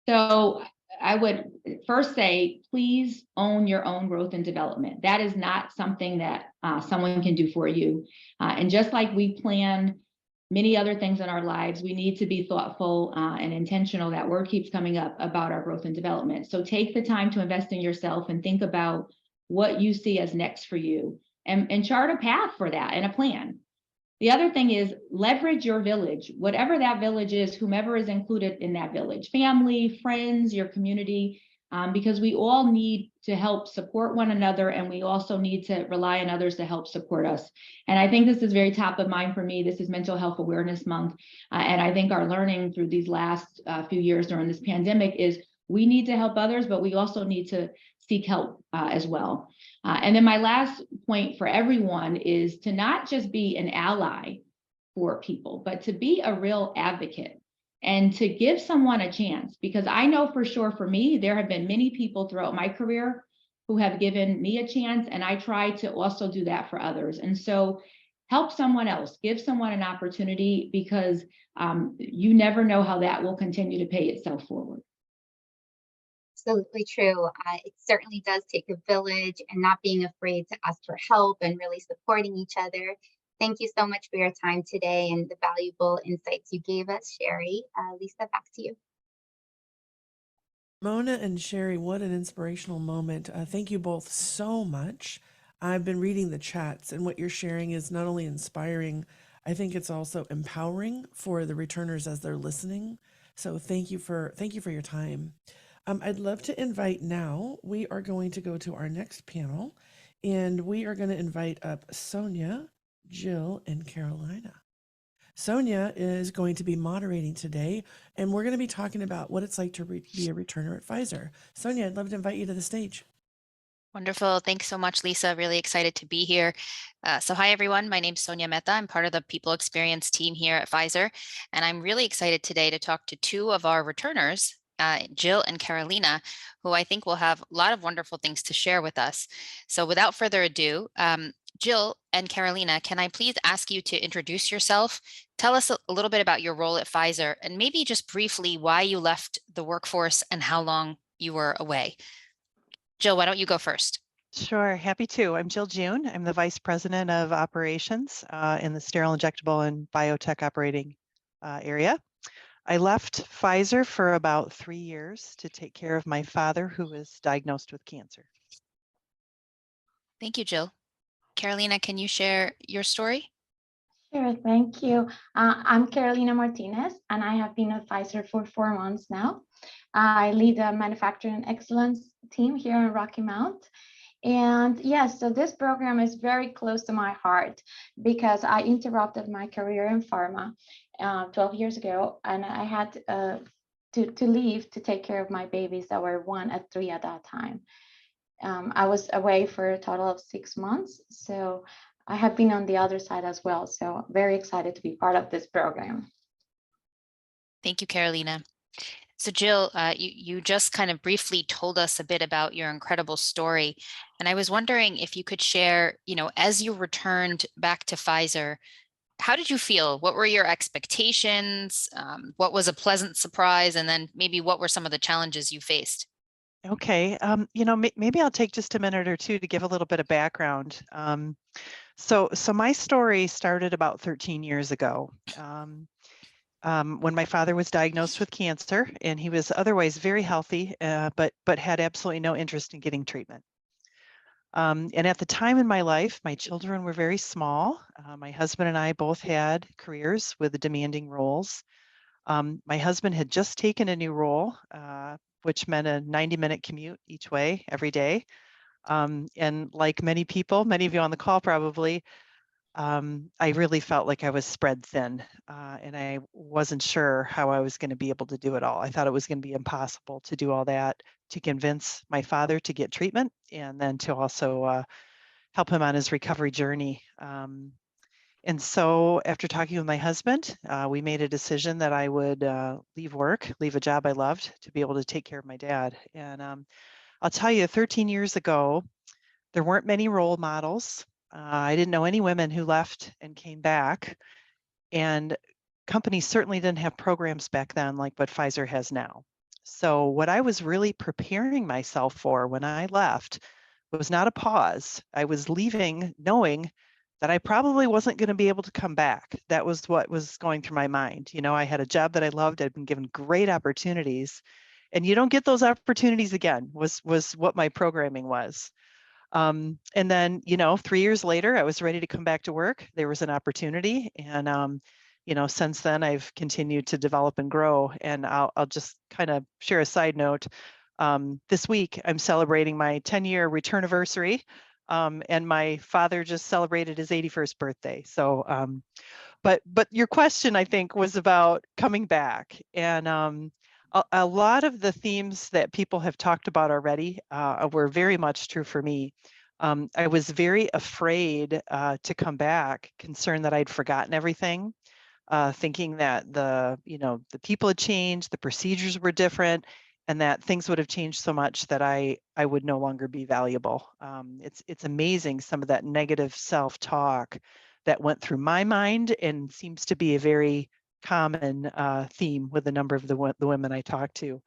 Speaker 11: So I would first say, please own your own growth and development. That is not something that someone can do for you. And just like we plan many other things in our lives, we need to be thoughtful and intentional. That word keeps coming up about our growth and development. So take the time to invest in yourself and think about what you see as next for you, and chart a path for that and a plan. The other thing is leverage your village, whatever that village is, whomever is included in that village, family, friends, your community, because we all need to help support one another, and we also need to rely on others to help support us. And I think this is very top of mind for me. This is Mental Health Awareness Month. And I think our learning through these last few years during this pandemic is we need to help others, but we also need to seek help as well. And then my last point for everyone is to not just be an ally for people, but to be a real advocate and to give someone a chance. Because I know for sure for me, there have been many people throughout my career who have given me a chance, and I try to also do that for others. And so help someone else, give someone an opportunity, because you never know how that will continue to pay itself forward.
Speaker 10: Absolutely true. It certainly does take a village, and not being afraid to ask for help and really supporting each other. Thank you so much for your time today and the valuable insights you gave us, Sherry. Lisa, back to you.
Speaker 4: Mona and Sherry, what an inspirational moment. Thank you both so much. I've been reading the chats, and what you're sharing is not only inspiring, I think it's also empowering for the returners as they're listening. So thank you for your time. I'd love to invite now, we are going to go to our next panel, and we are going to invite up Sonia, Jill, and Carolina. Sonia is going to be moderating today, and we're going to be talking about what it's like to be a returner at Pfizer. Sonia, I'd love to invite you to the stage.
Speaker 12: Wonderful. Thanks so much, Lisa. Really excited to be here. So hi, everyone. My name's Sonia Mehta. I'm part of the People Experience team here at Pfizer, and I'm really excited today to talk to two of our returners, Jill and Carolina, who I think will have a lot of wonderful things to share with us. So without further ado, Jill and Carolina, can I please ask you to introduce yourself? Tell us a little bit about your role at Pfizer, and maybe just briefly why you left the workforce and how long you were away. Jill, why don't you go first?
Speaker 13: Sure, happy to. I'm Jill June. I'm the Vice President of Operations in the sterile injectable and biotech operating area. I left Pfizer for about 3 years to take care of my father, who was diagnosed with cancer.
Speaker 12: Thank you, Jill. Carolina, can you share your story?
Speaker 14: Sure, thank you. I'm Carolina Martinez, and I have been at Pfizer for 4 months now. I lead the manufacturing excellence team here in Rocky Mount. And yes, so this program is very close to my heart because I interrupted my career in pharma 12 years ago, and I had to leave to take care of my babies that were 1 and 3 at that time. I was away for a total of 6 months, so I have been on the other side as well. So very excited to be part of this program.
Speaker 12: Thank you, Carolina. So Jill, you just kind of briefly told us a bit about your incredible story. And I was wondering if you could share, as you returned back to Pfizer, how did you feel? What were your expectations? What was a pleasant surprise? And then maybe what were some of the challenges you faced?
Speaker 13: Okay, maybe I'll take just a minute or two to give a little bit of background. So my story started about 13 years ago. When my father was diagnosed with cancer, and he was otherwise very healthy, but had absolutely no interest in getting treatment. And at the time in my life, my children were very small. My husband and I both had careers with demanding roles. My husband had just taken a new role, which meant a 90-minute commute each way every day. And like many people, many of you on the call probably, I really felt like I was spread thin, and I wasn't sure how I was going to be able to do it all. I thought it was going to be impossible to do all that, to convince my father to get treatment, and then to also help him on his recovery journey. And so after talking with my husband, we made a decision that I would leave work, leave a job I loved to be able to take care of my dad. And I'll tell you, 13 years ago, there weren't many role models. I didn't know any women who left and came back, and companies certainly didn't have programs back then like what Pfizer has now. So what I was really preparing myself for when I left was not a pause. I was leaving knowing that I probably wasn't going to be able to come back. That was what was going through my mind. You know, I had a job that I loved. I'd been given great opportunities, and you don't get those opportunities again, was what my programming was. And then, you know, 3 years later, I was ready to come back to work. There was an opportunity, and you know, since then I've continued to develop and grow. And I'll just kind of share a side note. This week I'm celebrating my 10-year return anniversary, and my father just celebrated his 81st birthday. So, but your question, I think, was about coming back, and a lot of the themes that people have talked about already were very much true for me. I was very afraid to come back, concerned that I'd forgotten everything, thinking that the people had changed, the procedures were different, and that things would have changed so much that I would no longer be valuable. It's amazing, some of that negative self-talk that went through my mind, and seems to be a very common theme with a number of the women I talk to.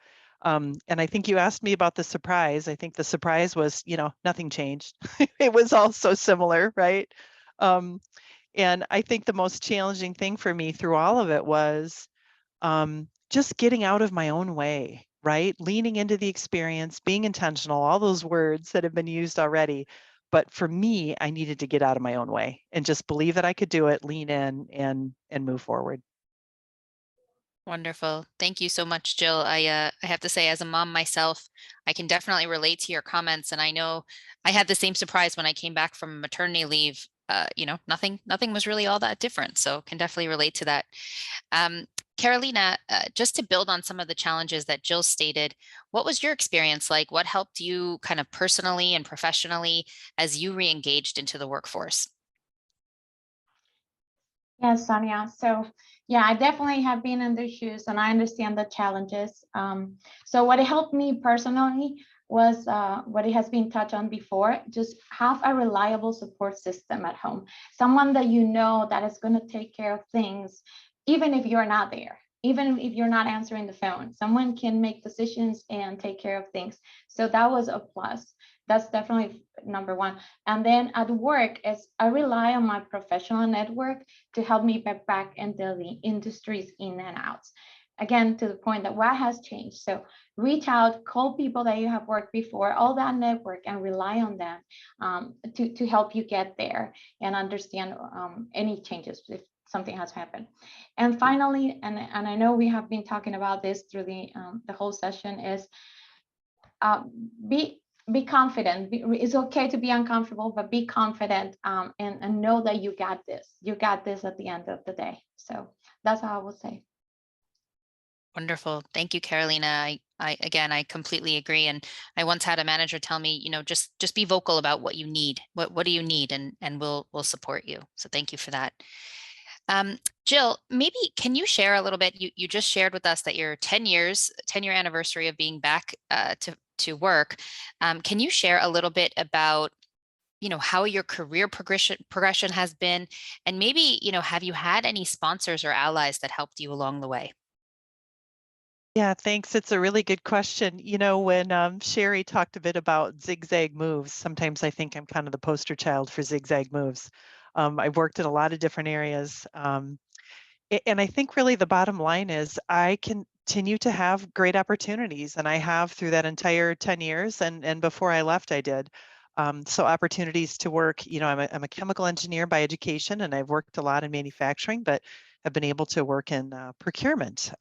Speaker 13: And I think you asked me about the surprise. I think the surprise was, you know, nothing changed. It was all so similar, right? And I think the most challenging thing for me through all of it was just getting out of my own way, right? Leaning into the experience, being intentional, all those words that have been used already. But for me, I needed to get out of my own way and just believe that I could do it, lean in, and move forward.
Speaker 12: Wonderful. Thank you so much, Jill. I have to say, as a mom myself, I can definitely relate to your comments. And I know I had the same surprise when I came back from maternity leave. You know, nothing was really all that different. So can definitely relate to that. Carolina, just to build on some of the challenges that Jill stated, what was your experience like? What helped you kind of personally and professionally as you re-engaged into the workforce?
Speaker 14: Yes, Sonia. So yeah, I definitely have been in their shoes and I understand the challenges. So what helped me personally was what it has been touched on before, just have a reliable support system at home. Someone that you know that is going to take care of things, even if you're not there, even if you're not answering the phone. Someone can make decisions and take care of things. So that was a plus. That's definitely number one. And then at work, I rely on my professional network to help me get back into the industries in and out. Again, to the point that what has changed. So reach out, call people that you have worked before, all that network, and rely on them to help you get there and understand any changes if something has happened. And finally, and I know we have been talking about this through the whole session, is be confident. It's okay to be uncomfortable, but be confident and know that you got this. You got this at the end of the day. So that's how I would say.
Speaker 12: Wonderful. Thank you, Carolina. I completely agree. And I once had a manager tell me, you know, just be vocal about what you need. What do you need? And we'll support you. So thank you for that. Jill, maybe can you share a little bit? You just shared with us that your 10-year anniversary of being back to work. Can you share a little bit about, you know, how your career progression has been, and maybe, you know, have you had any sponsors or allies that helped you along the way?
Speaker 13: Yeah, thanks. It's a really good question. You know, when Sherry talked a bit about zigzag moves, sometimes I think I'm kind of the poster child for zigzag moves. I've worked in a lot of different areas. And I think really the bottom line is I continue to have great opportunities, and I have through that entire 10 years, and before I left, I did. So opportunities to work, you know, I'm a chemical engineer by education, and I've worked a lot in manufacturing, but have been able to work in procurement.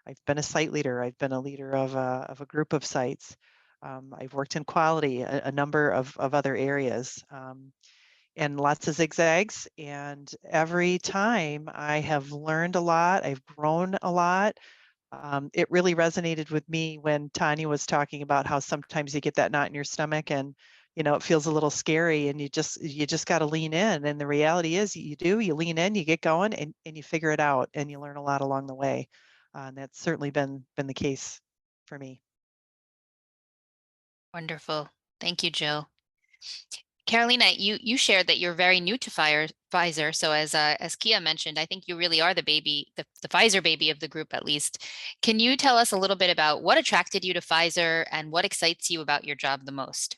Speaker 13: I've been a site leader. I've been a leader of a group of sites. I've worked in quality, a number of other areas. And lots of zigzags. And every time I have learned a lot, I've grown a lot. It really resonated with me when Tanya was talking about how sometimes you get that knot in your stomach and, you know, it feels a little scary, and you just got to lean in. And the reality is you lean in, you get going, and you figure it out, and you learn a lot along the way. And that's certainly been the case for me.
Speaker 12: Wonderful. Thank you, Jill. Carolina, you shared that you're very new to Pfizer. So as Kia mentioned, I think you really are the baby, the Pfizer baby of the group, at least. Can you tell us a little bit about what attracted you to Pfizer and what excites you about your job the most?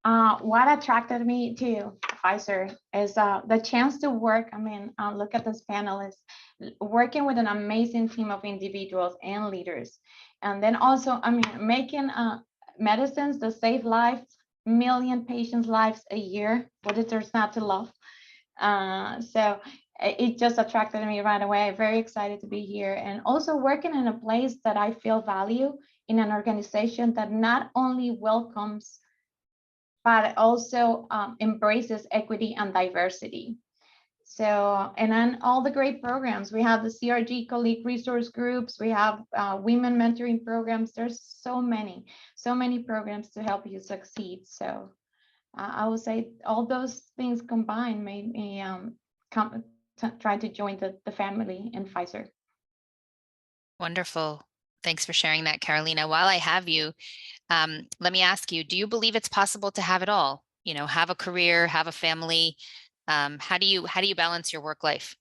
Speaker 14: What attracted me to Pfizer is the chance to work. I mean, look at this panelists, working with an amazing team of individuals and leaders. And then also, I mean, making medicines that save lives, million patients' lives a year. What is there's not to love? So it just attracted me right away. Very excited to be here, and also working in a place that I feel value, in an organization that not only welcomes but also embraces equity and diversity. So, and then all the great programs. We have the CRG colleague resource groups. We have women mentoring programs. There's so many programs to help you succeed. So I would say all those things combined made me try to join the family in Pfizer.
Speaker 12: Wonderful. Thanks for sharing that, Carolina. While I have you, let me ask you, do you believe it's possible to have it all? You know, have a career, have a family. How do you balance your work life?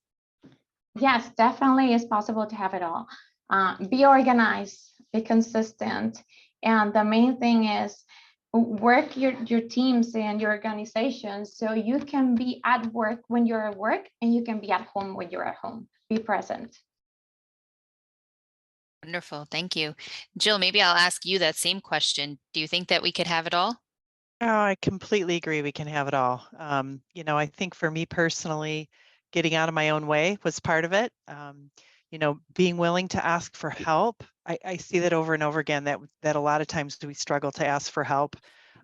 Speaker 14: Yes, definitely it's possible to have it all. Be organized, be consistent. And the main thing is work your teams and your organizations so you can be at work when you're at work and you can be at home when you're at home. Be present.
Speaker 12: Wonderful. Thank you. Jill, maybe I'll ask you that same question. Do you think that we could have it all?
Speaker 13: Oh, I completely agree. We can have it all. You know, I think for me personally, getting out of my own way was part of it. You know, being willing to ask for help. I see that over and over again, that a lot of times we struggle to ask for help.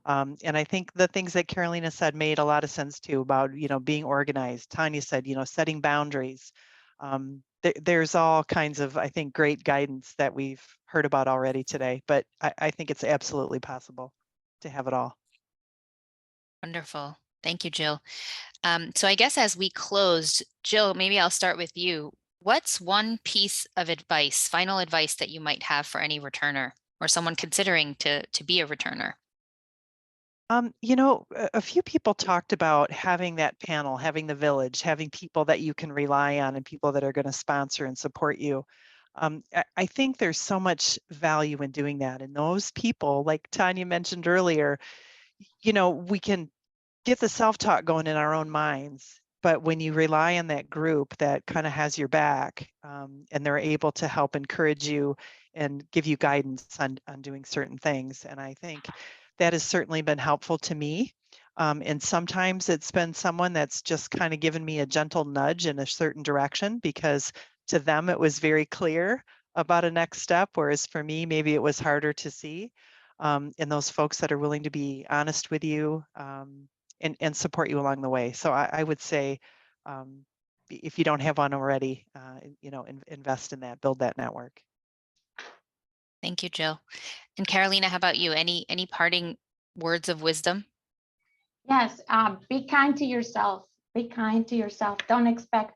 Speaker 13: And I think the things that Carolina said made a lot of sense too about, you know, being organized. Tanya said, you know, setting boundaries. There's all kinds of, I think, great guidance that we've heard about already today, but I think it's absolutely possible to have it all.
Speaker 12: Wonderful. Thank you, Jill. So I guess as we close, Jill, maybe I'll start with you. What's one piece of advice, final advice that you might have for any returner or someone considering to be a returner?
Speaker 13: You know, a few people talked about having that panel, having the village, having people that you can rely on and people that are going to sponsor and support you. I think there's so much value in doing that. And those people, like Tanya mentioned earlier, you know, we can get the self-talk going in our own minds, but when you rely on that group that kind of has your back and they're able to help encourage you and give you guidance on doing certain things. And I think that has certainly been helpful to me. And sometimes it's been someone that's just kind of given me a gentle nudge in a certain direction because to them it was very clear about a next step, whereas for me, maybe it was harder to see. And those folks that are willing to be honest with you and support you along the way. So I would say, if you don't have one already, you know, invest in that, build that network.
Speaker 12: Thank you, Jill. And Carolina, how about you? Any parting words of wisdom?
Speaker 14: Yes, be kind to yourself. Be kind to yourself. Don't expect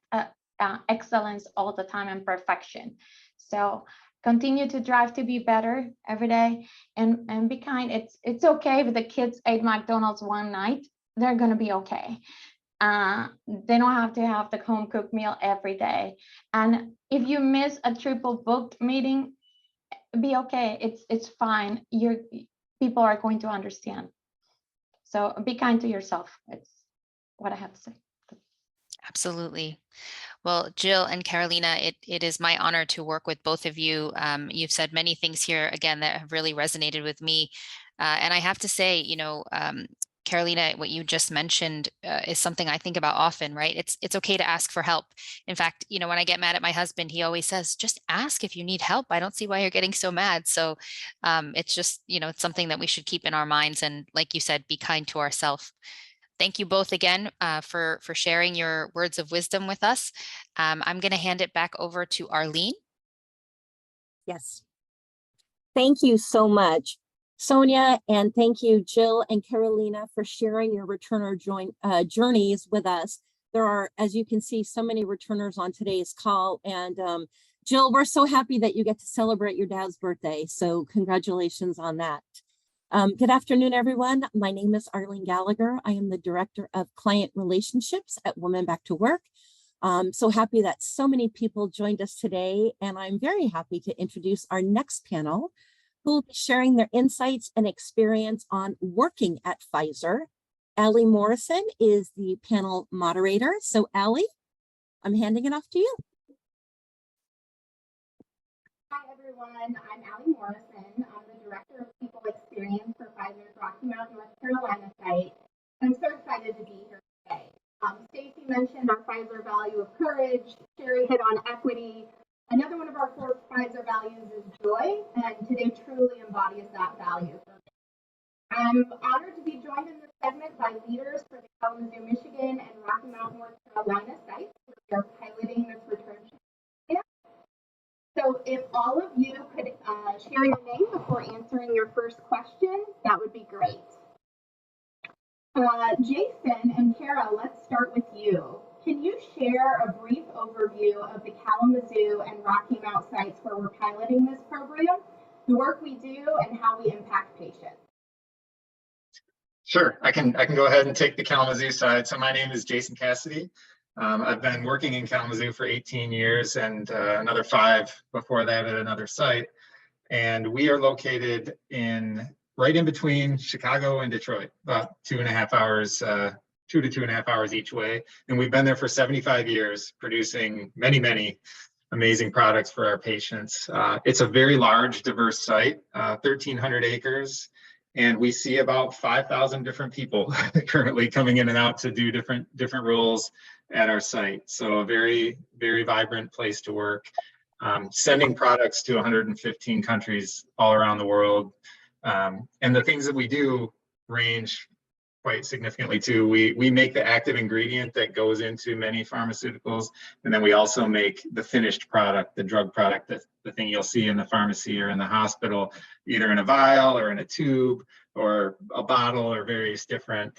Speaker 14: excellence all the time and perfection. So continue to drive to be better every day and be kind. It's okay if the kids ate McDonald's one night. They're going to be okay. They don't have to have the home cooked meal every day. And if you miss a triple booked meeting, be okay. It's fine. People are going to understand. So be kind to yourself. It's what I have to say.
Speaker 12: Absolutely. Well, Jill and Carolina, it is my honor to work with both of you. You've said many things here, again, that have really resonated with me. And I have to say, you know, Carolina, what you just mentioned is something I think about often, right? It's okay to ask for help. In fact, you know, when I get mad at my husband, he always says, just ask if you need help. I don't see why you're getting so mad. So it's just, you know, it's something that we should keep in our minds. And like you said, be kind to ourselves. Thank you both again for sharing your words of wisdom with us. I'm going to hand it back over to Arlene.
Speaker 15: Yes. Thank you so much, Sonia, and thank you, Jill and Carolina, for sharing your returner journeys with us. There are, as you can see, so many returners on today's call. And Jill, we're so happy that you get to celebrate your dad's birthday. So congratulations on that. Good afternoon, everyone. My name is Arlene Gallagher. I am the Director of Client Relationships at Women Back to Work. So happy that so many people joined us today, and I'm very happy to introduce our next panel. who will be sharing their insights and experience on working at Pfizer. Allie Morrison is the panel moderator. So Allie, I'm handing it off to you.
Speaker 16: Hi everyone, I'm Allie Morrison. I'm the Director of People Experience for Pfizer's Rocky Mount, North Carolina site. I'm so excited to be here today. Stacy mentioned our Pfizer value of courage, Sherry hit on equity. Another one of our core Pfizer values is joy, and today truly embodies that value for me. I'm honored to be joined in this segment by leaders for the Kalamazoo, Michigan and Rocky Mount, North Carolina sites where we are piloting this returnship. So if all of you could share your name before answering your first question, that would be great. Jason and Kara, let's start with you. Can you share a brief overview of the Kalamazoo and Rocky Mount sites where we're piloting this program, the work we do, and how we impact patients?
Speaker 5: Sure, I can go ahead and take the Kalamazoo side. So my name is Jason Cassidy. I've been working in Kalamazoo for 18 years and another 5 before that at another site. And we are located right in between Chicago and Detroit, about 2.5 hours, 2 to 2.5 hours each way. And we've been there for 75 years, producing many, many amazing products for our patients. It's a very large, diverse site, 1,300 acres. And we see about 5,000 different people currently coming in and out to do different roles at our site. So a very, very vibrant place to work. Sending products to 115 countries all around the world. And the things that we do range quite significantly too. We make the active ingredient that goes into many pharmaceuticals, and then we also make the finished product, the drug product, the thing you'll see in the pharmacy or in the hospital, either in a vial or in a tube or a bottle, or various different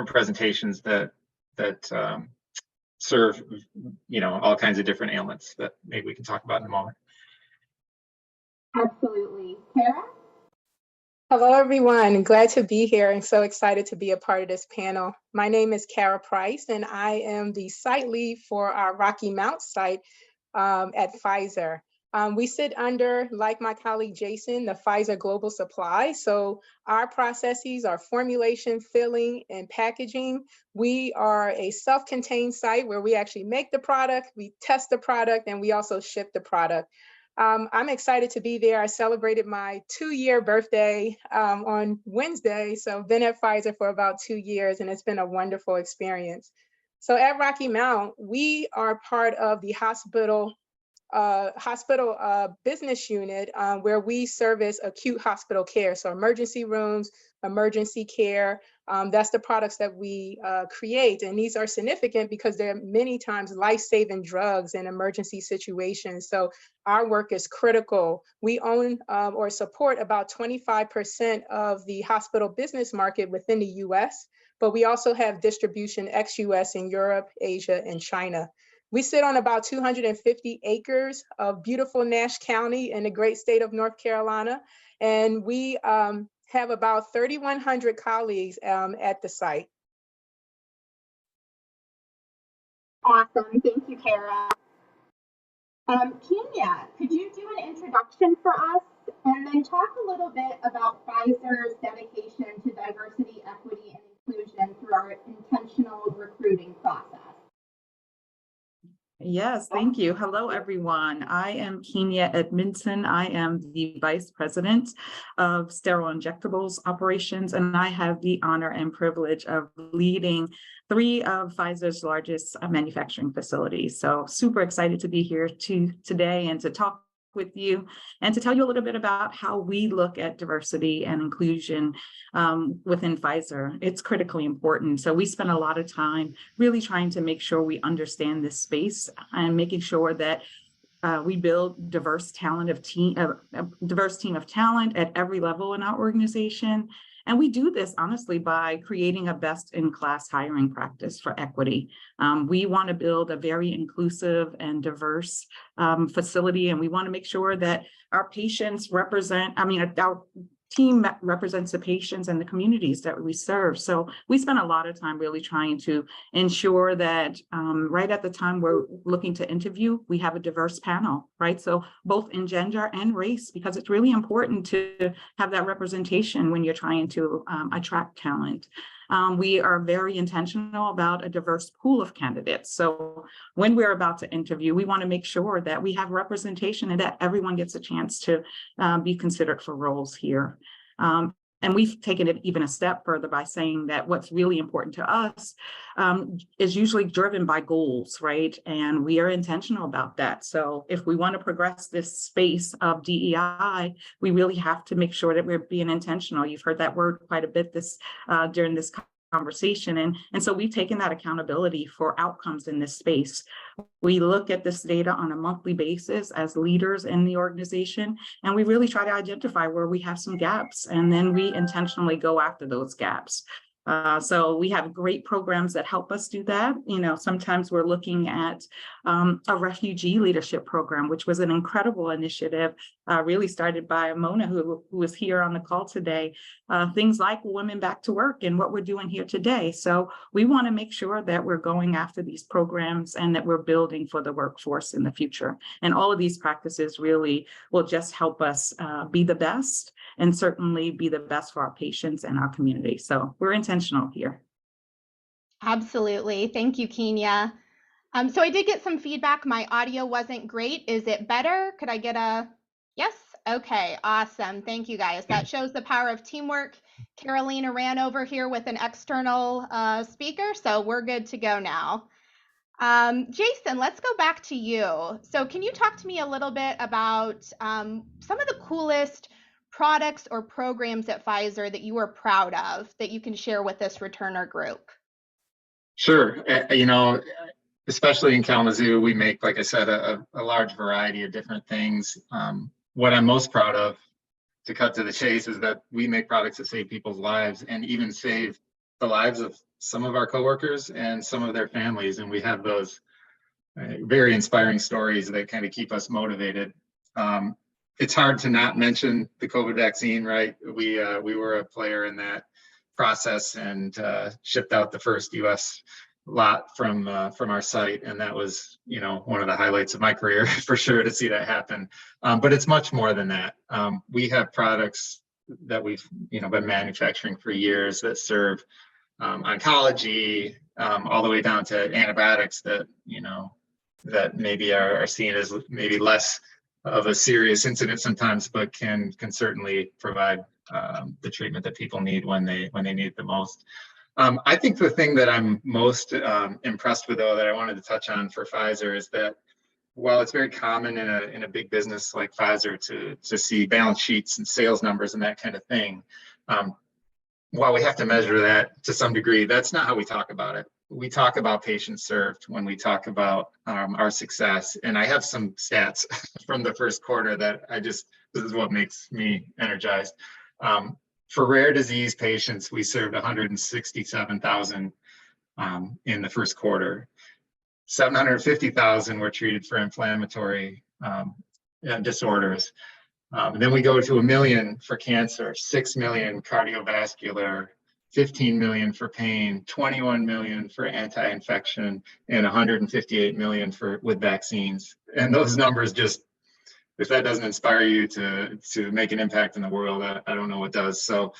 Speaker 5: presentations that serve, all kinds of different ailments that maybe we can talk about in a moment.
Speaker 16: Absolutely. Kara?
Speaker 17: Hello, everyone. Glad to be here and so excited to be a part of this panel. My name is Kara Price, and I am the site lead for our Rocky Mount site at Pfizer. We sit under, like my colleague Jason, the Pfizer Global Supply. So our processes are formulation, filling, and packaging. We are a self-contained site where we actually make the product, we test the product, and we also ship the product. I'm excited to be there. I celebrated my 2-year birthday on Wednesday. So I've been at Pfizer for about 2 years, and it's been a wonderful experience. So at Rocky Mount, we are part of the hospital business unit where we service acute hospital care. So emergency rooms, emergency care, that's the products that we create. And these are significant because they're many times life-saving drugs in emergency situations. So our work is critical. We own or support about 25% of the hospital business market within the US, but we also have distribution ex-US in Europe, Asia, and China. We sit on about 250 acres of beautiful Nash County in the great state of North Carolina. And we have about 3,100 colleagues at the site.
Speaker 16: Awesome. Thank you, Kara. Kenya, could you do an introduction for us and then talk a little bit about Pfizer's dedication to diversity, equity, and inclusion through our intentional recruiting process?
Speaker 18: Yes, thank you. Hello, everyone. I am Kenya Edmondson. I am the Vice President of Sterile Injectables Operations, and I have the honor and privilege of leading 3 of Pfizer's largest manufacturing facilities. So super excited to be here today and to talk with you and to tell you a little bit about how we look at diversity and inclusion within Pfizer. It's critically important. So we spend a lot of time really trying to make sure we understand this space and making sure that we build diverse team of talent at every level in our organization. And we do this honestly by creating a best-in-class hiring practice for equity. We want to build a very inclusive and diverse facility, and we want to make sure that our patients our team represents the patients and the communities that we serve. So we spend a lot of time really trying to ensure that right at the time we're looking to interview, we have a diverse panel, right? So both in gender and race, because it's really important to have that representation when you're trying to attract talent. We are very intentional about a diverse pool of candidates. So when we're about to interview, we want to make sure that we have representation and that everyone gets a chance to be considered for roles here. And we've taken it even a step further by saying that what's really important to us is usually driven by goals, right? And we are intentional about that. So if we want to progress this space of DEI, we really have to make sure that we're being intentional. You've heard that word quite a bit during this conversation. And so we've taken that accountability for outcomes in this space. We look at this data on a monthly basis as leaders in the organization, and we really try to identify where we have some gaps, and then we intentionally go after those gaps. So we have great programs that help us do that. You know, sometimes we're looking at a refugee leadership program, which was an incredible initiative, really started by Mona, who was here on the call today. Things like Women Back to Work and what we're doing here today. So we want to make sure that we're going after these programs and that we're building for the workforce in the future. And all of these practices really will just help us be the best, and certainly be the best for our patients and our community. So we're intentional here.
Speaker 14: Absolutely. Thank you, Kenya. So I did get some feedback. My audio wasn't great. Is it better? Could I get a yes? Okay, awesome. Thank you, guys. That shows the power of teamwork. Carolina ran over here with an external speaker, so we're good to go now. Jason, let's go back to you. So can you talk to me a little bit about some of the coolest products or programs at Pfizer that you are proud of that you can share with this returner group?
Speaker 5: Sure. You know, especially in Kalamazoo, we make, like I said, a large variety of different things. What I'm most proud of, to cut to the chase, is that we make products that save people's lives and even save the lives of some of our coworkers and some of their families. And we have those very inspiring stories that kind of keep us motivated. It's hard to not mention the COVID vaccine, right? We were a player in that process and shipped out the first U.S. lot from our site, and that was, you know, one of the highlights of my career for sure, to see that happen. But it's much more than that. We have products that we've, you know, been manufacturing for years that serve oncology, all the way down to antibiotics that, you know, that maybe are seen as maybe less of a serious incident sometimes, but can certainly provide the treatment that people need when they need it the most. I think the thing that I'm most impressed with, though, that I wanted to touch on for Pfizer is that while it's very common in a big business like Pfizer to see balance sheets and sales numbers and that kind of thing, while we have to measure that to some degree, that's not how we talk about it. We talk about patients served when we talk about our success. And I have some stats from the first quarter that this is what makes me energized. For rare disease patients, we served 167,000 in the first quarter. 750,000 were treated for inflammatory disorders. Then we go to 1 million for cancer, 6 million cardiovascular, 15 million for pain, 21 million for anti-infection, and 158 million with vaccines. And those numbers just, if that doesn't inspire you to make an impact in the world, I don't know what does. So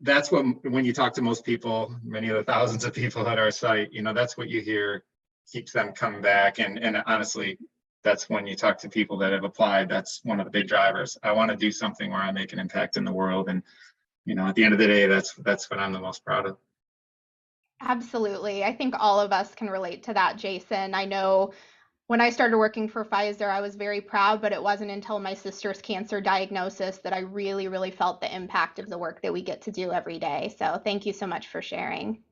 Speaker 5: that's when you talk to most people, many of the thousands of people at our site, you know, that's what you hear keeps them coming back. And honestly, that's when you talk to people that have applied, that's one of the big drivers. I want to do something where I make an impact in the world. And, you know, at the end of the day, that's what I'm the most proud of.
Speaker 14: Absolutely. I think all of us can relate to that, Jason. I know when I started working for Pfizer, I was very proud, but it wasn't until my sister's cancer diagnosis that I really, really felt the impact of the work that we get to do every day. So thank you so much for sharing.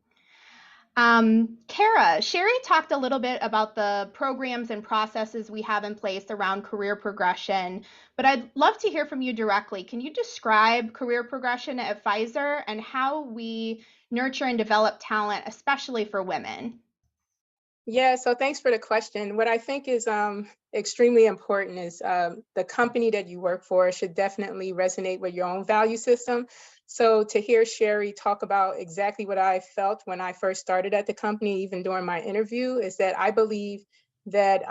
Speaker 14: Kara, Sherry talked a little bit about the programs and processes we have in place around career progression, but I'd love to hear from you directly. Can you describe career progression at Pfizer and how we nurture and develop talent, especially for women?
Speaker 17: Yeah, so thanks for the question. What I think is extremely important is the company that you work for should definitely resonate with your own value system. So to hear Sherry talk about exactly what I felt when I first started at the company, even during my interview, is that I believe that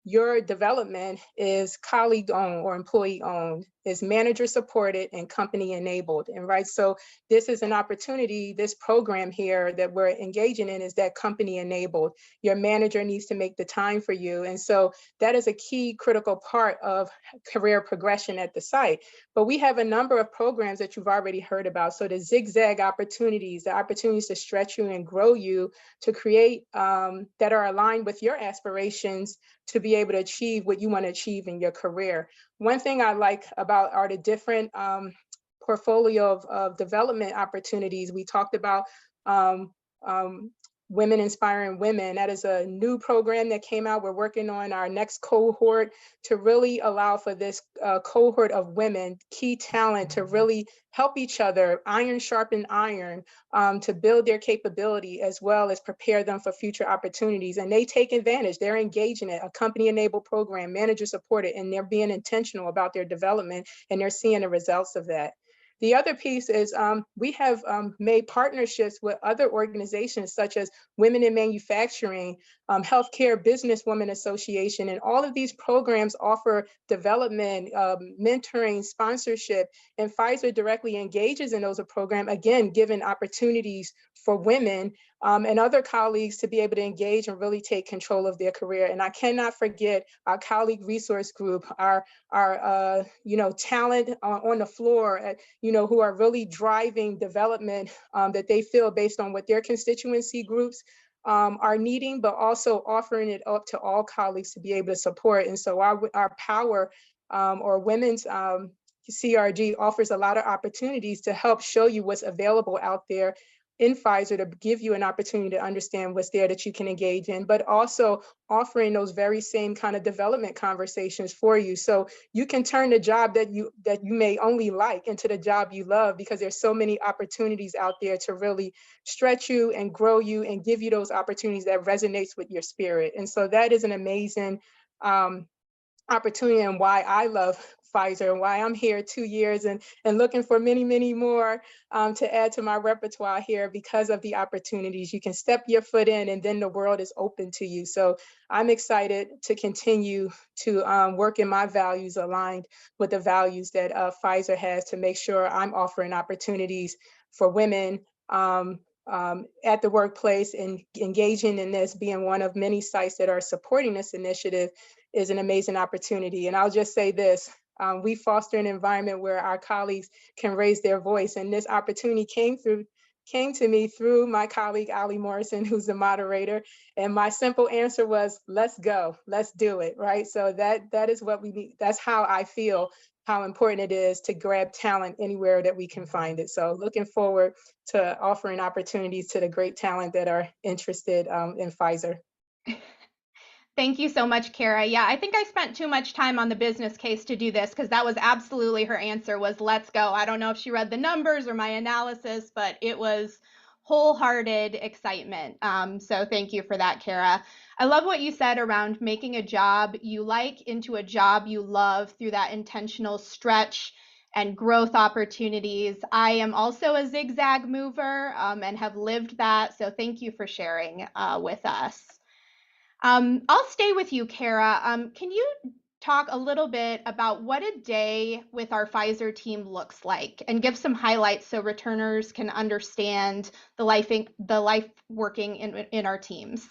Speaker 17: your development is colleague owned or employee owned, is manager supported and company enabled. And right, so this is an opportunity, this program here that we're engaging in is that company enabled. Your manager needs to make the time for you. And so that is a key critical part of career progression at the site. But we have a number of programs that you've already heard about. So the zigzag opportunities, the opportunities to stretch you and grow you, to create that are aligned with your aspirations to be able to achieve what you want to achieve in your career. One thing I like about are the different portfolio of development opportunities. We talked about Women Inspiring Women. That is a new program that came out. We're working on our next cohort to really allow for this cohort of women, key talent, to really help each other, iron sharpen iron, to build their capability as well as prepare them for future opportunities. And they take advantage, they're engaged in it, a company enabled program, manager supported, and they're being intentional about their development and they're seeing the results of that. The other piece is we have made partnerships with other organizations such as Women in Manufacturing, Healthcare Businesswomen Association, and all of these programs offer development, mentoring, sponsorship, and Pfizer directly engages in those programs, again, giving opportunities for women and other colleagues to be able to engage and really take control of their career. And I cannot forget our colleague resource group, our talent on the floor, who are really driving development that they feel based on what their constituency groups are needing, but also offering it up to all colleagues to be able to support. And so our power or women's CRG offers a lot of opportunities to help show you what's available out there in Pfizer, to give you an opportunity to understand what's there that you can engage in, but also offering those very same kind of development conversations for you. So you can turn the job that you may only like into the job you love, because there's so many opportunities out there to really stretch you and grow you and give you those opportunities that resonates with your spirit. And so that is an amazing opportunity, and why I love Pfizer and why I'm here 2 years and looking for many, many more to add to my repertoire here, because of the opportunities. You can step your foot in and then the world is open to you. So I'm excited to continue to work in my values aligned with the values that Pfizer has, to make sure I'm offering opportunities for women at the workplace, and engaging in this, being one of many sites that are supporting this initiative, is an amazing opportunity. And I'll just say this, we foster an environment where our colleagues can raise their voice. And this opportunity came to me through my colleague, Ali Morrison, who's the moderator. And my simple answer was, let's go, let's do it, right? So that is what we need. That's how I feel, how important it is to grab talent anywhere that we can find it. So looking forward to offering opportunities to the great talent that are interested in Pfizer.
Speaker 19: Thank you so much, Kara. Yeah, I think I spent too much time on the business case to do this, because that was absolutely her answer, was let's go. I don't know if she read the numbers or my analysis, but it was wholehearted excitement. So thank you for that, Kara. I love what you said around making a job you like into a job you love through that intentional stretch and growth opportunities. I am also a zigzag mover and have lived that. So thank you for sharing with us. I'll stay with you, Kara. Can you talk a little bit about what a day with our Pfizer team looks like, and give some highlights so returners can understand the life working in our teams?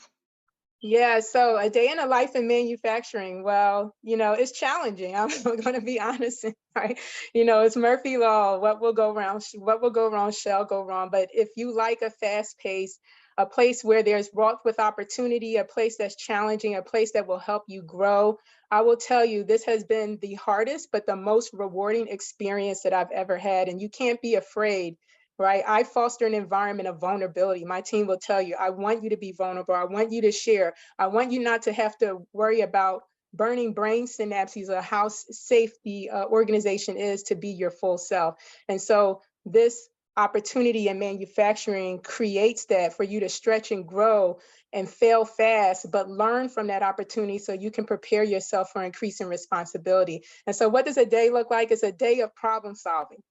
Speaker 17: Yeah, so a day in a life in manufacturing, well, it's challenging. I'm going to be honest, right? It's Murphy Law. What will go wrong shall go wrong. But if you like a fast pace, a place where there's wrought with opportunity, a place that's challenging, a place that will help you grow, I will tell you, this has been the hardest, but the most rewarding experience that I've ever had. And you can't be afraid, right? I foster an environment of vulnerability. My team will tell you, I want you to be vulnerable. I want you to share. I want you not to have to worry about burning brain synapses, or how safe the organization is to be your full self. And so this opportunity in manufacturing creates that for you to stretch and grow and fail fast, but learn from that opportunity so you can prepare yourself for increasing responsibility. And so what does a day look like? It's a day of problem solving.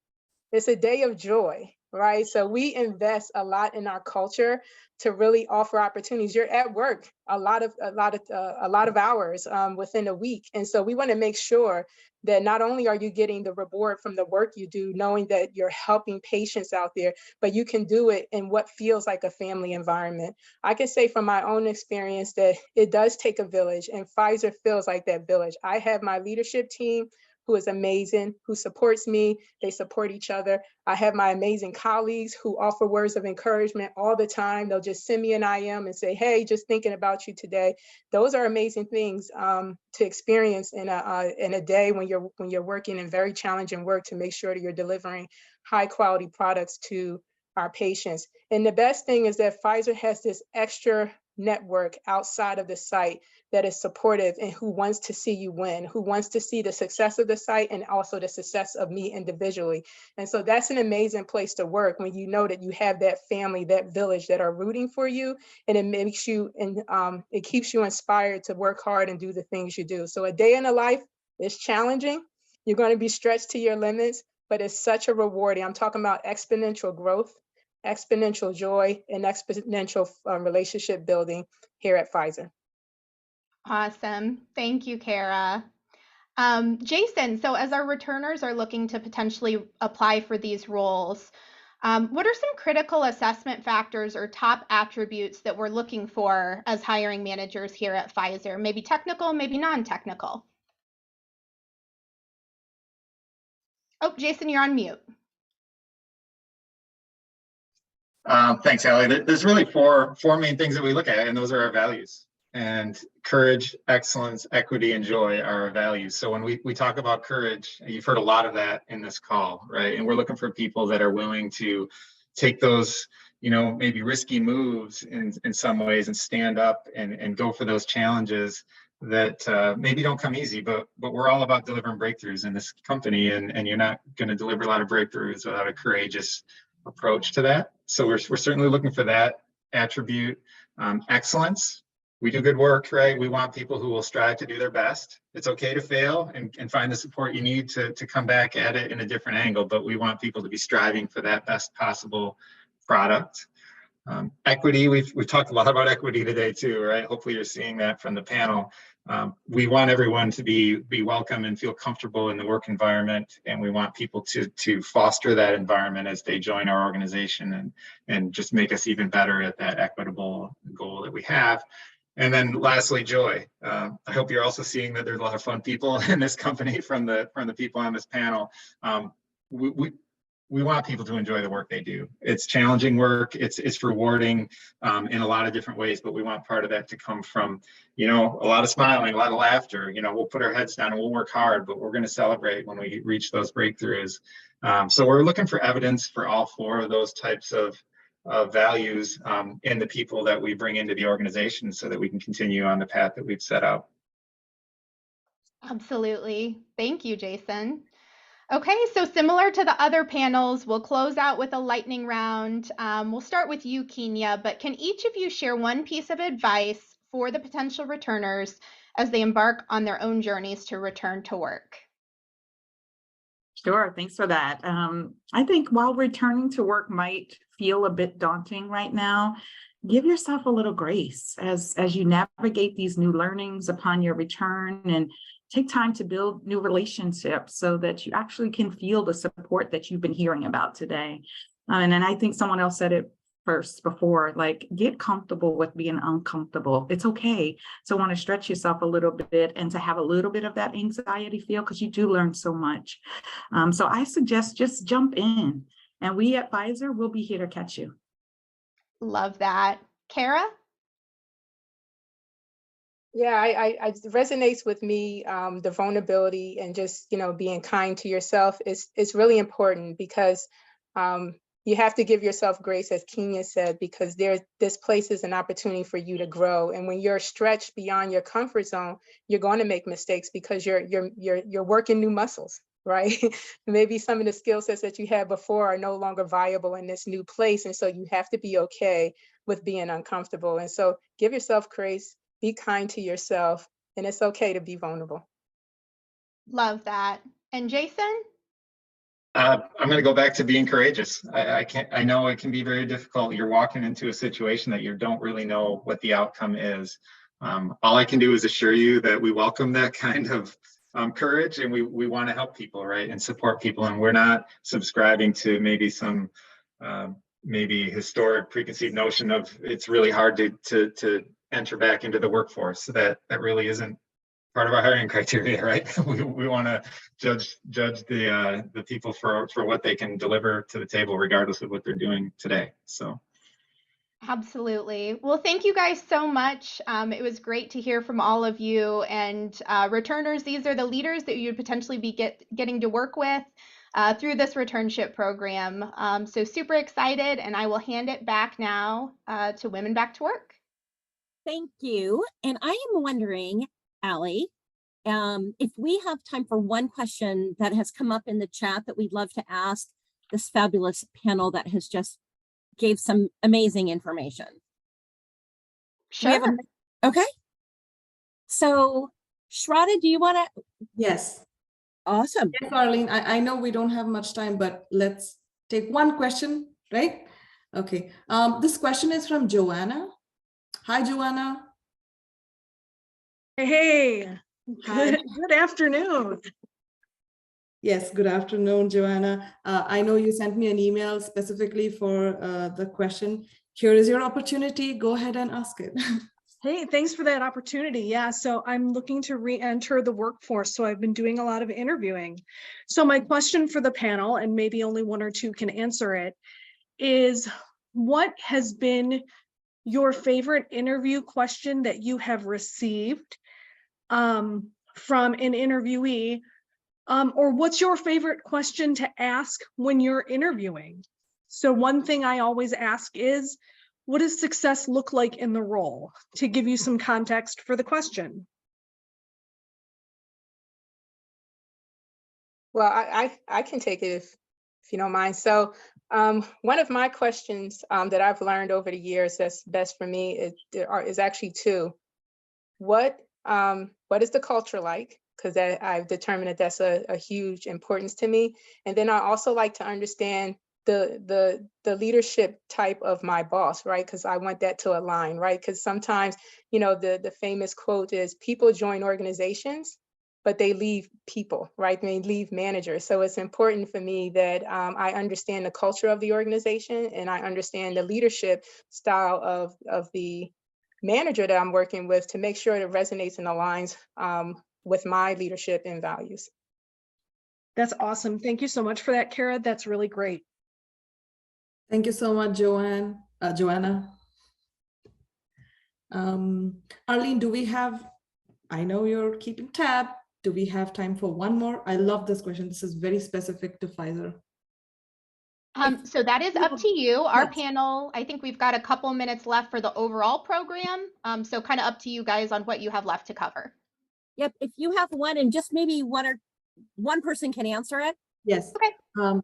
Speaker 17: It's a day of joy, right? So we invest a lot in our culture to really offer opportunities. You're at work a lot of hours within a week, and so we want to make sure that not only are you getting the reward from the work you do, knowing that you're helping patients out there, but you can do it in what feels like a family environment. I can say from my own experience that it does take a village, and Pfizer feels like that village. I have my leadership team who is amazing, who supports me. They support each other. I have my amazing colleagues who offer words of encouragement all the time. They'll just send me an IM and say, hey, just thinking about you today. Those are amazing things to experience in a day when you're working in very challenging work to make sure that you're delivering high quality products to our patients. And the best thing is that Pfizer has this extra network outside of the site that is supportive and who wants to see you win, who wants to see the success of the site and also the success of me individually. And so that's an amazing place to work when you know that you have that family, that village that are rooting for you, and it makes you and it keeps you inspired to work hard and do the things you do. So a day in the life is challenging. You're going to be stretched to your limits, but it's such a rewarding. I'm talking about exponential growth, exponential joy, and exponential relationship building here at Pfizer.
Speaker 19: Awesome. Thank you, Kara. Jason, so as our returners are looking to potentially apply for these roles, what are some critical assessment factors or top attributes that we're looking for as hiring managers here at Pfizer? Maybe technical, maybe non-technical. Oh, Jason, you're on mute.
Speaker 5: Thanks, Allie. There's really four main things that we look at, and those are our values. And courage, excellence, equity, and joy are our values. So when we talk about courage, you've heard a lot of that in this call, right? And we're looking for people that are willing to take those, maybe risky moves in some ways and stand up and go for those challenges that maybe don't come easy, but we're all about delivering breakthroughs in this company, and you're not going to deliver a lot of breakthroughs without a courageous approach to that. So we're certainly looking for that attribute. Excellence. We do good work, right? We want people who will strive to do their best. It's okay to fail and find the support you need to come back at it in a different angle, but we want people to be striving for that best possible product. Equity, we've talked a lot about equity today too, right? Hopefully you're seeing that from the panel. We want everyone to be welcome and feel comfortable in the work environment, and we want people to foster that environment as they join our organization and just make us even better at that equitable goal that we have. And then lastly, joy. I hope you're also seeing that there's a lot of fun people in this company from the people on this panel. We want people to enjoy the work they do. It's challenging work. It's rewarding in a lot of different ways, but we want part of that to come from, a lot of smiling, a lot of laughter. We'll put our heads down and we'll work hard, but we're going to celebrate when we reach those breakthroughs. So we're looking for evidence for all four of those types of values in the people that we bring into the organization so that we can continue on the path that we've set out.
Speaker 19: Absolutely. Thank you, Jason. Okay, so similar to the other panels, we'll close out with a lightning round. We'll start with you, Kenya, but can each of you share one piece of advice for the potential returners as they embark on their own journeys to return to work?
Speaker 18: Sure, thanks for that. I think while returning to work might feel a bit daunting right now, give yourself a little grace as you navigate these new learnings upon your return, and take time to build new relationships so that you actually can feel the support that you've been hearing about today. And then I think someone else said it first before, like, get comfortable with being uncomfortable. It's okay to want to stretch yourself a little bit and to have a little bit of that anxiety feel, because you do learn so much. So I suggest just jump in, and we at Pfizer will be here to catch you.
Speaker 19: Love that. Kara?
Speaker 17: Yeah, it resonates with me. The vulnerability and just, being kind to yourself is really important, because you have to give yourself grace, as Kenya said, because this place is an opportunity for you to grow. And when you're stretched beyond your comfort zone, you're going to make mistakes because you're working new muscles, right? Maybe some of the skill sets that you had before are no longer viable in this new place. And so you have to be okay with being uncomfortable. And so give yourself grace, be kind to yourself, and it's okay to be vulnerable.
Speaker 19: Love that. And Jason?
Speaker 5: I'm going to go back to being courageous. I know it can be very difficult. You're walking into a situation that you don't really know what the outcome is. All I can do is assure you that we welcome that kind of courage, and we want to help people, right, and support people. And we're not subscribing to maybe some maybe historic preconceived notion of it's really hard to enter back into the workforce. That really isn't part of our hiring criteria, right? We want to judge the people for what they can deliver to the table, regardless of what they're doing today. So.
Speaker 19: Absolutely. Well, thank you guys so much. It was great to hear from all of you. And returners, these are the leaders that you'd potentially be getting to work with through this returnship program. So super excited, and I will hand it back now to Women Back to Work.
Speaker 15: Thank you. And I am wondering, Allie, if we have time for one question that has come up in the chat that we'd love to ask this fabulous panel that has just gave some amazing information.
Speaker 19: Sure.
Speaker 15: Okay. So, Shraddha, do you want to?
Speaker 3: Yes.
Speaker 15: Awesome.
Speaker 3: Yes, Arlene, I know we don't have much time, but let's take one question, right? Okay. This question is from Joanna. Hi, Joanna.
Speaker 20: Hey, good afternoon.
Speaker 3: Yes, good afternoon, Joanna. I know you sent me an email specifically for the question. Here is your opportunity. Go ahead and ask it.
Speaker 20: Hey, thanks for that opportunity. Yeah, so I'm looking to re-enter the workforce. So I've been doing a lot of interviewing. So my question for the panel, and maybe only one or two can answer it, is what has been your favorite interview question that you have received from an interviewee? Or what's your favorite question to ask when you're interviewing? So one thing I always ask is, what does success look like in the role? To give you some context for the question.
Speaker 17: Well, I can take it if you don't mind. So one of my questions that I've learned over the years that's best for me is actually two. What is the culture like? Because I've determined that that's a huge importance to me. And then I also like to understand the leadership type of my boss, right? Because I want that to align, right? Because sometimes, you know, the famous quote is people join organizations, but they leave people, right? They leave managers. So it's important for me that I understand the culture of the organization, and I understand the leadership style of the manager that I'm working with, to make sure it resonates and aligns with my leadership and values.
Speaker 20: That's awesome. Thank you so much for that, Kara. That's really great.
Speaker 3: Thank you so much, Joanna. Arlene, do we have, I know you're keeping tab, do we have time for one more? I love this question. This is very specific to Pfizer.
Speaker 19: So that is up to you. Our
Speaker 3: Yes.
Speaker 19: panel, I think we've got a couple minutes left for the overall program. So kind of up to you guys on what you have left to cover.
Speaker 15: Yep. If you have one, and just maybe one person can answer it.
Speaker 3: Yes.
Speaker 19: Okay.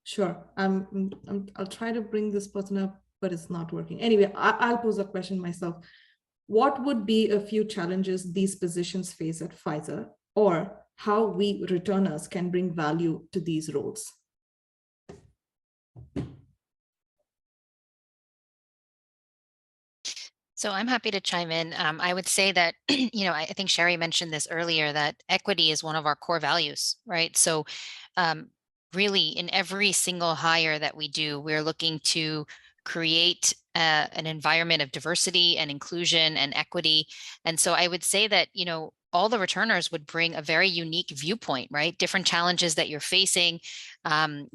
Speaker 3: Sure. I'll try to bring this person up, but it's not working. Anyway, I'll pose a question myself. What would be a few challenges these positions face at Pfizer, or how we returners can bring value to these roles?
Speaker 12: So I'm happy to chime in. I would say that, you know, I think Sherry mentioned this earlier, that equity is one of our core values, right? So really in every single hire that we do, we're looking to create an environment of diversity and inclusion and equity. And so I would say that, you know, all the returners would bring a very unique viewpoint, right? Different challenges that you're facing,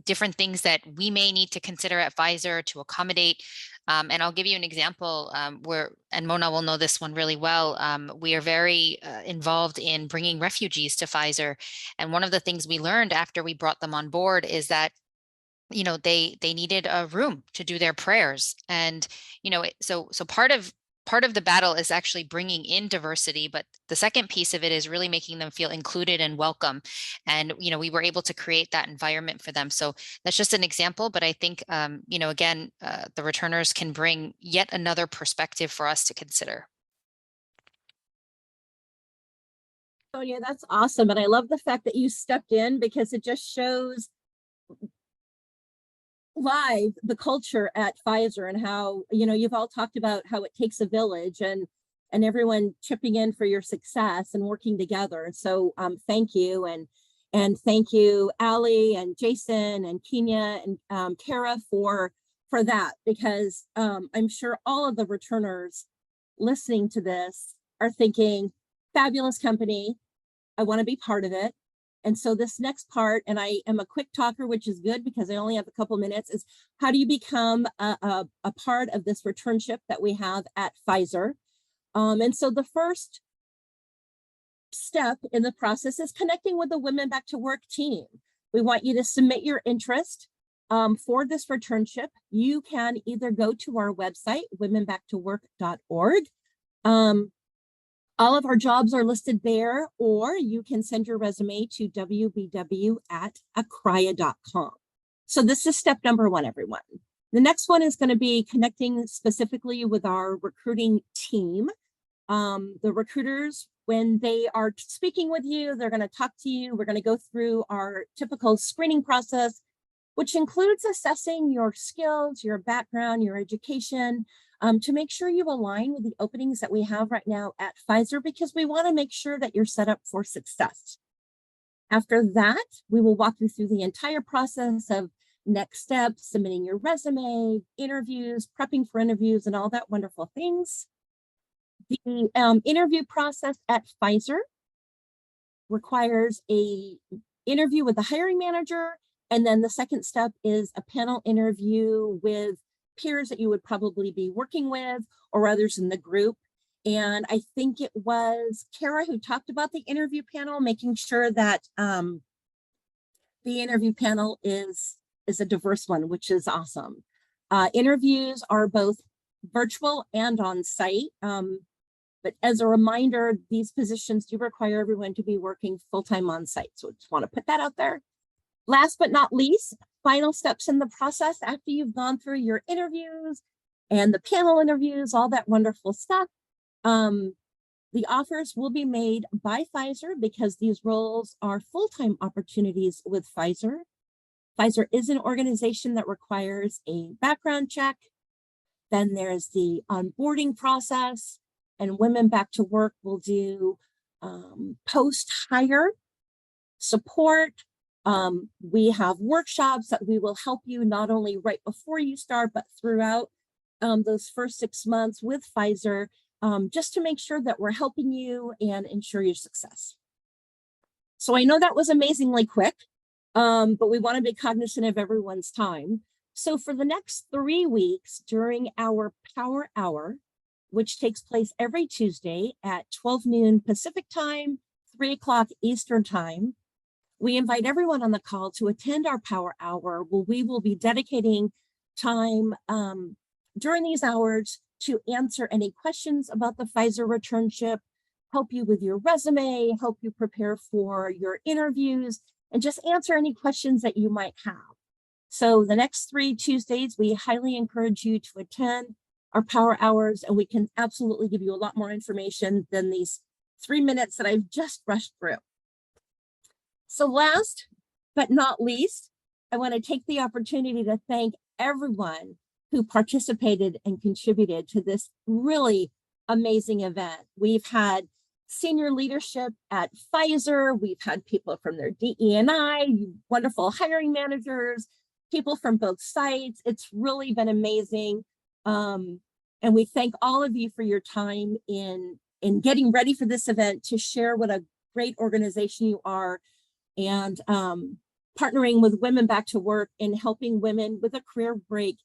Speaker 12: different things that we may need to consider at Pfizer to accommodate. And I'll give you an example where, and Mona will know this one really well, we are very involved in bringing refugees to Pfizer. And one of the things we learned after we brought them on board is that, you know, they needed a room to do their prayers. And, you know, so part of part of the battle is actually bringing in diversity, but the second piece of it is really making them feel included and welcome. And, we were able to create that environment for them. So that's just an example, but I think, again, the returners can bring yet another perspective for us to consider.
Speaker 15: Sonia, that's awesome. And I love the fact that you stepped in, because it just shows live the culture at Pfizer and how, you've all talked about how it takes a village and everyone chipping in for your success and working together. So thank you. And thank you, Ali and Jason and Kenya and Kara for that, because I'm sure all of the returners listening to this are thinking, fabulous company, I want to be part of it. And so this next part, and I am a quick talker, which is good because I only have a couple minutes, is how do you become a part of this returnship that we have at Pfizer? And so the first step in the process is connecting with the Women Back to Work team. We want you to submit your interest for this returnship. You can either go to our website, womenbacktowork.org. All of our jobs are listed there, or you can send your resume to wbw@acria.com. So this is step number one, everyone. The next one is going to be connecting specifically with our recruiting team. The recruiters, when they are speaking with you, they're going to talk to you. We're going to go through our typical screening process, which includes assessing your skills, your background, your education, to make sure you align with the openings that we have right now at Pfizer, because we want to make sure that you're set up for success. After that, we will walk you through the entire process of next steps, submitting your resume, interviews, prepping for interviews, and all that wonderful things. The interview process at Pfizer requires an interview with the hiring manager, and then the second step is a panel interview with peers that you would probably be working with or others in the group. And I think it was Kara who talked about the interview panel, making sure that the interview panel is a diverse one, which is awesome. Interviews are both virtual and on site. But as a reminder, these positions do require everyone to be working full-time on site. So I just want to put that out there. Last but not least, final steps in the process after you've gone through your interviews and the panel interviews, all that wonderful stuff. The offers will be made by Pfizer because these roles are full-time opportunities with Pfizer. Pfizer is an organization that requires a background check. Then there's the onboarding process, and Women Back to Work will do post-hire support. We have workshops that we will help you not only right before you start, but throughout those first 6 months with Pfizer, just to make sure that we're helping you and ensure your success. So I know that was amazingly quick, but we want to be cognizant of everyone's time. So for the next 3 weeks during our Power Hour, which takes place every Tuesday at 12 noon Pacific time, 3 o'clock Eastern time, we invite everyone on the call to attend our Power Hour, where we will be dedicating time during these hours to answer any questions about the Pfizer returnship, help you with your resume, help you prepare for your interviews, and just answer any questions that you might have. So the next 3 Tuesdays, we highly encourage you to attend our Power Hours, and we can absolutely give you a lot more information than these 3 minutes that I've just brushed through. So last but not least, I want to take the opportunity to thank everyone who participated and contributed to this really amazing event. We've had senior leadership at Pfizer. We've had people from their DE&I, wonderful hiring managers, people from both sites. It's really been amazing. And we thank all of you for your time in getting ready for this event, to share what a great organization you are, and partnering with Women Back to Work in helping women with a career break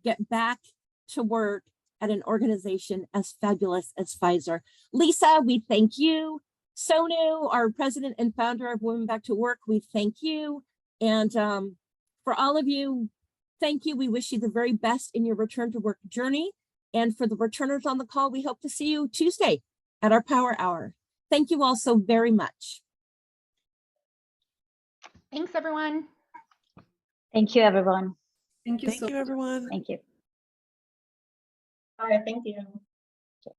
Speaker 15: get back to work at an organization as fabulous as Pfizer. Lisa, we thank you. Sonu, our president and founder of Women Back to Work, we thank you. And for all of you, thank you. We wish you the very best in your return to work journey. And for the returners on the call, we hope to see you Tuesday at our Power Hour. Thank you all so very much.
Speaker 19: Thanks, everyone.
Speaker 2: Thank you, everyone.
Speaker 3: Thank you
Speaker 4: Thank you, everyone.
Speaker 2: Thank you.
Speaker 1: Bye, thank you.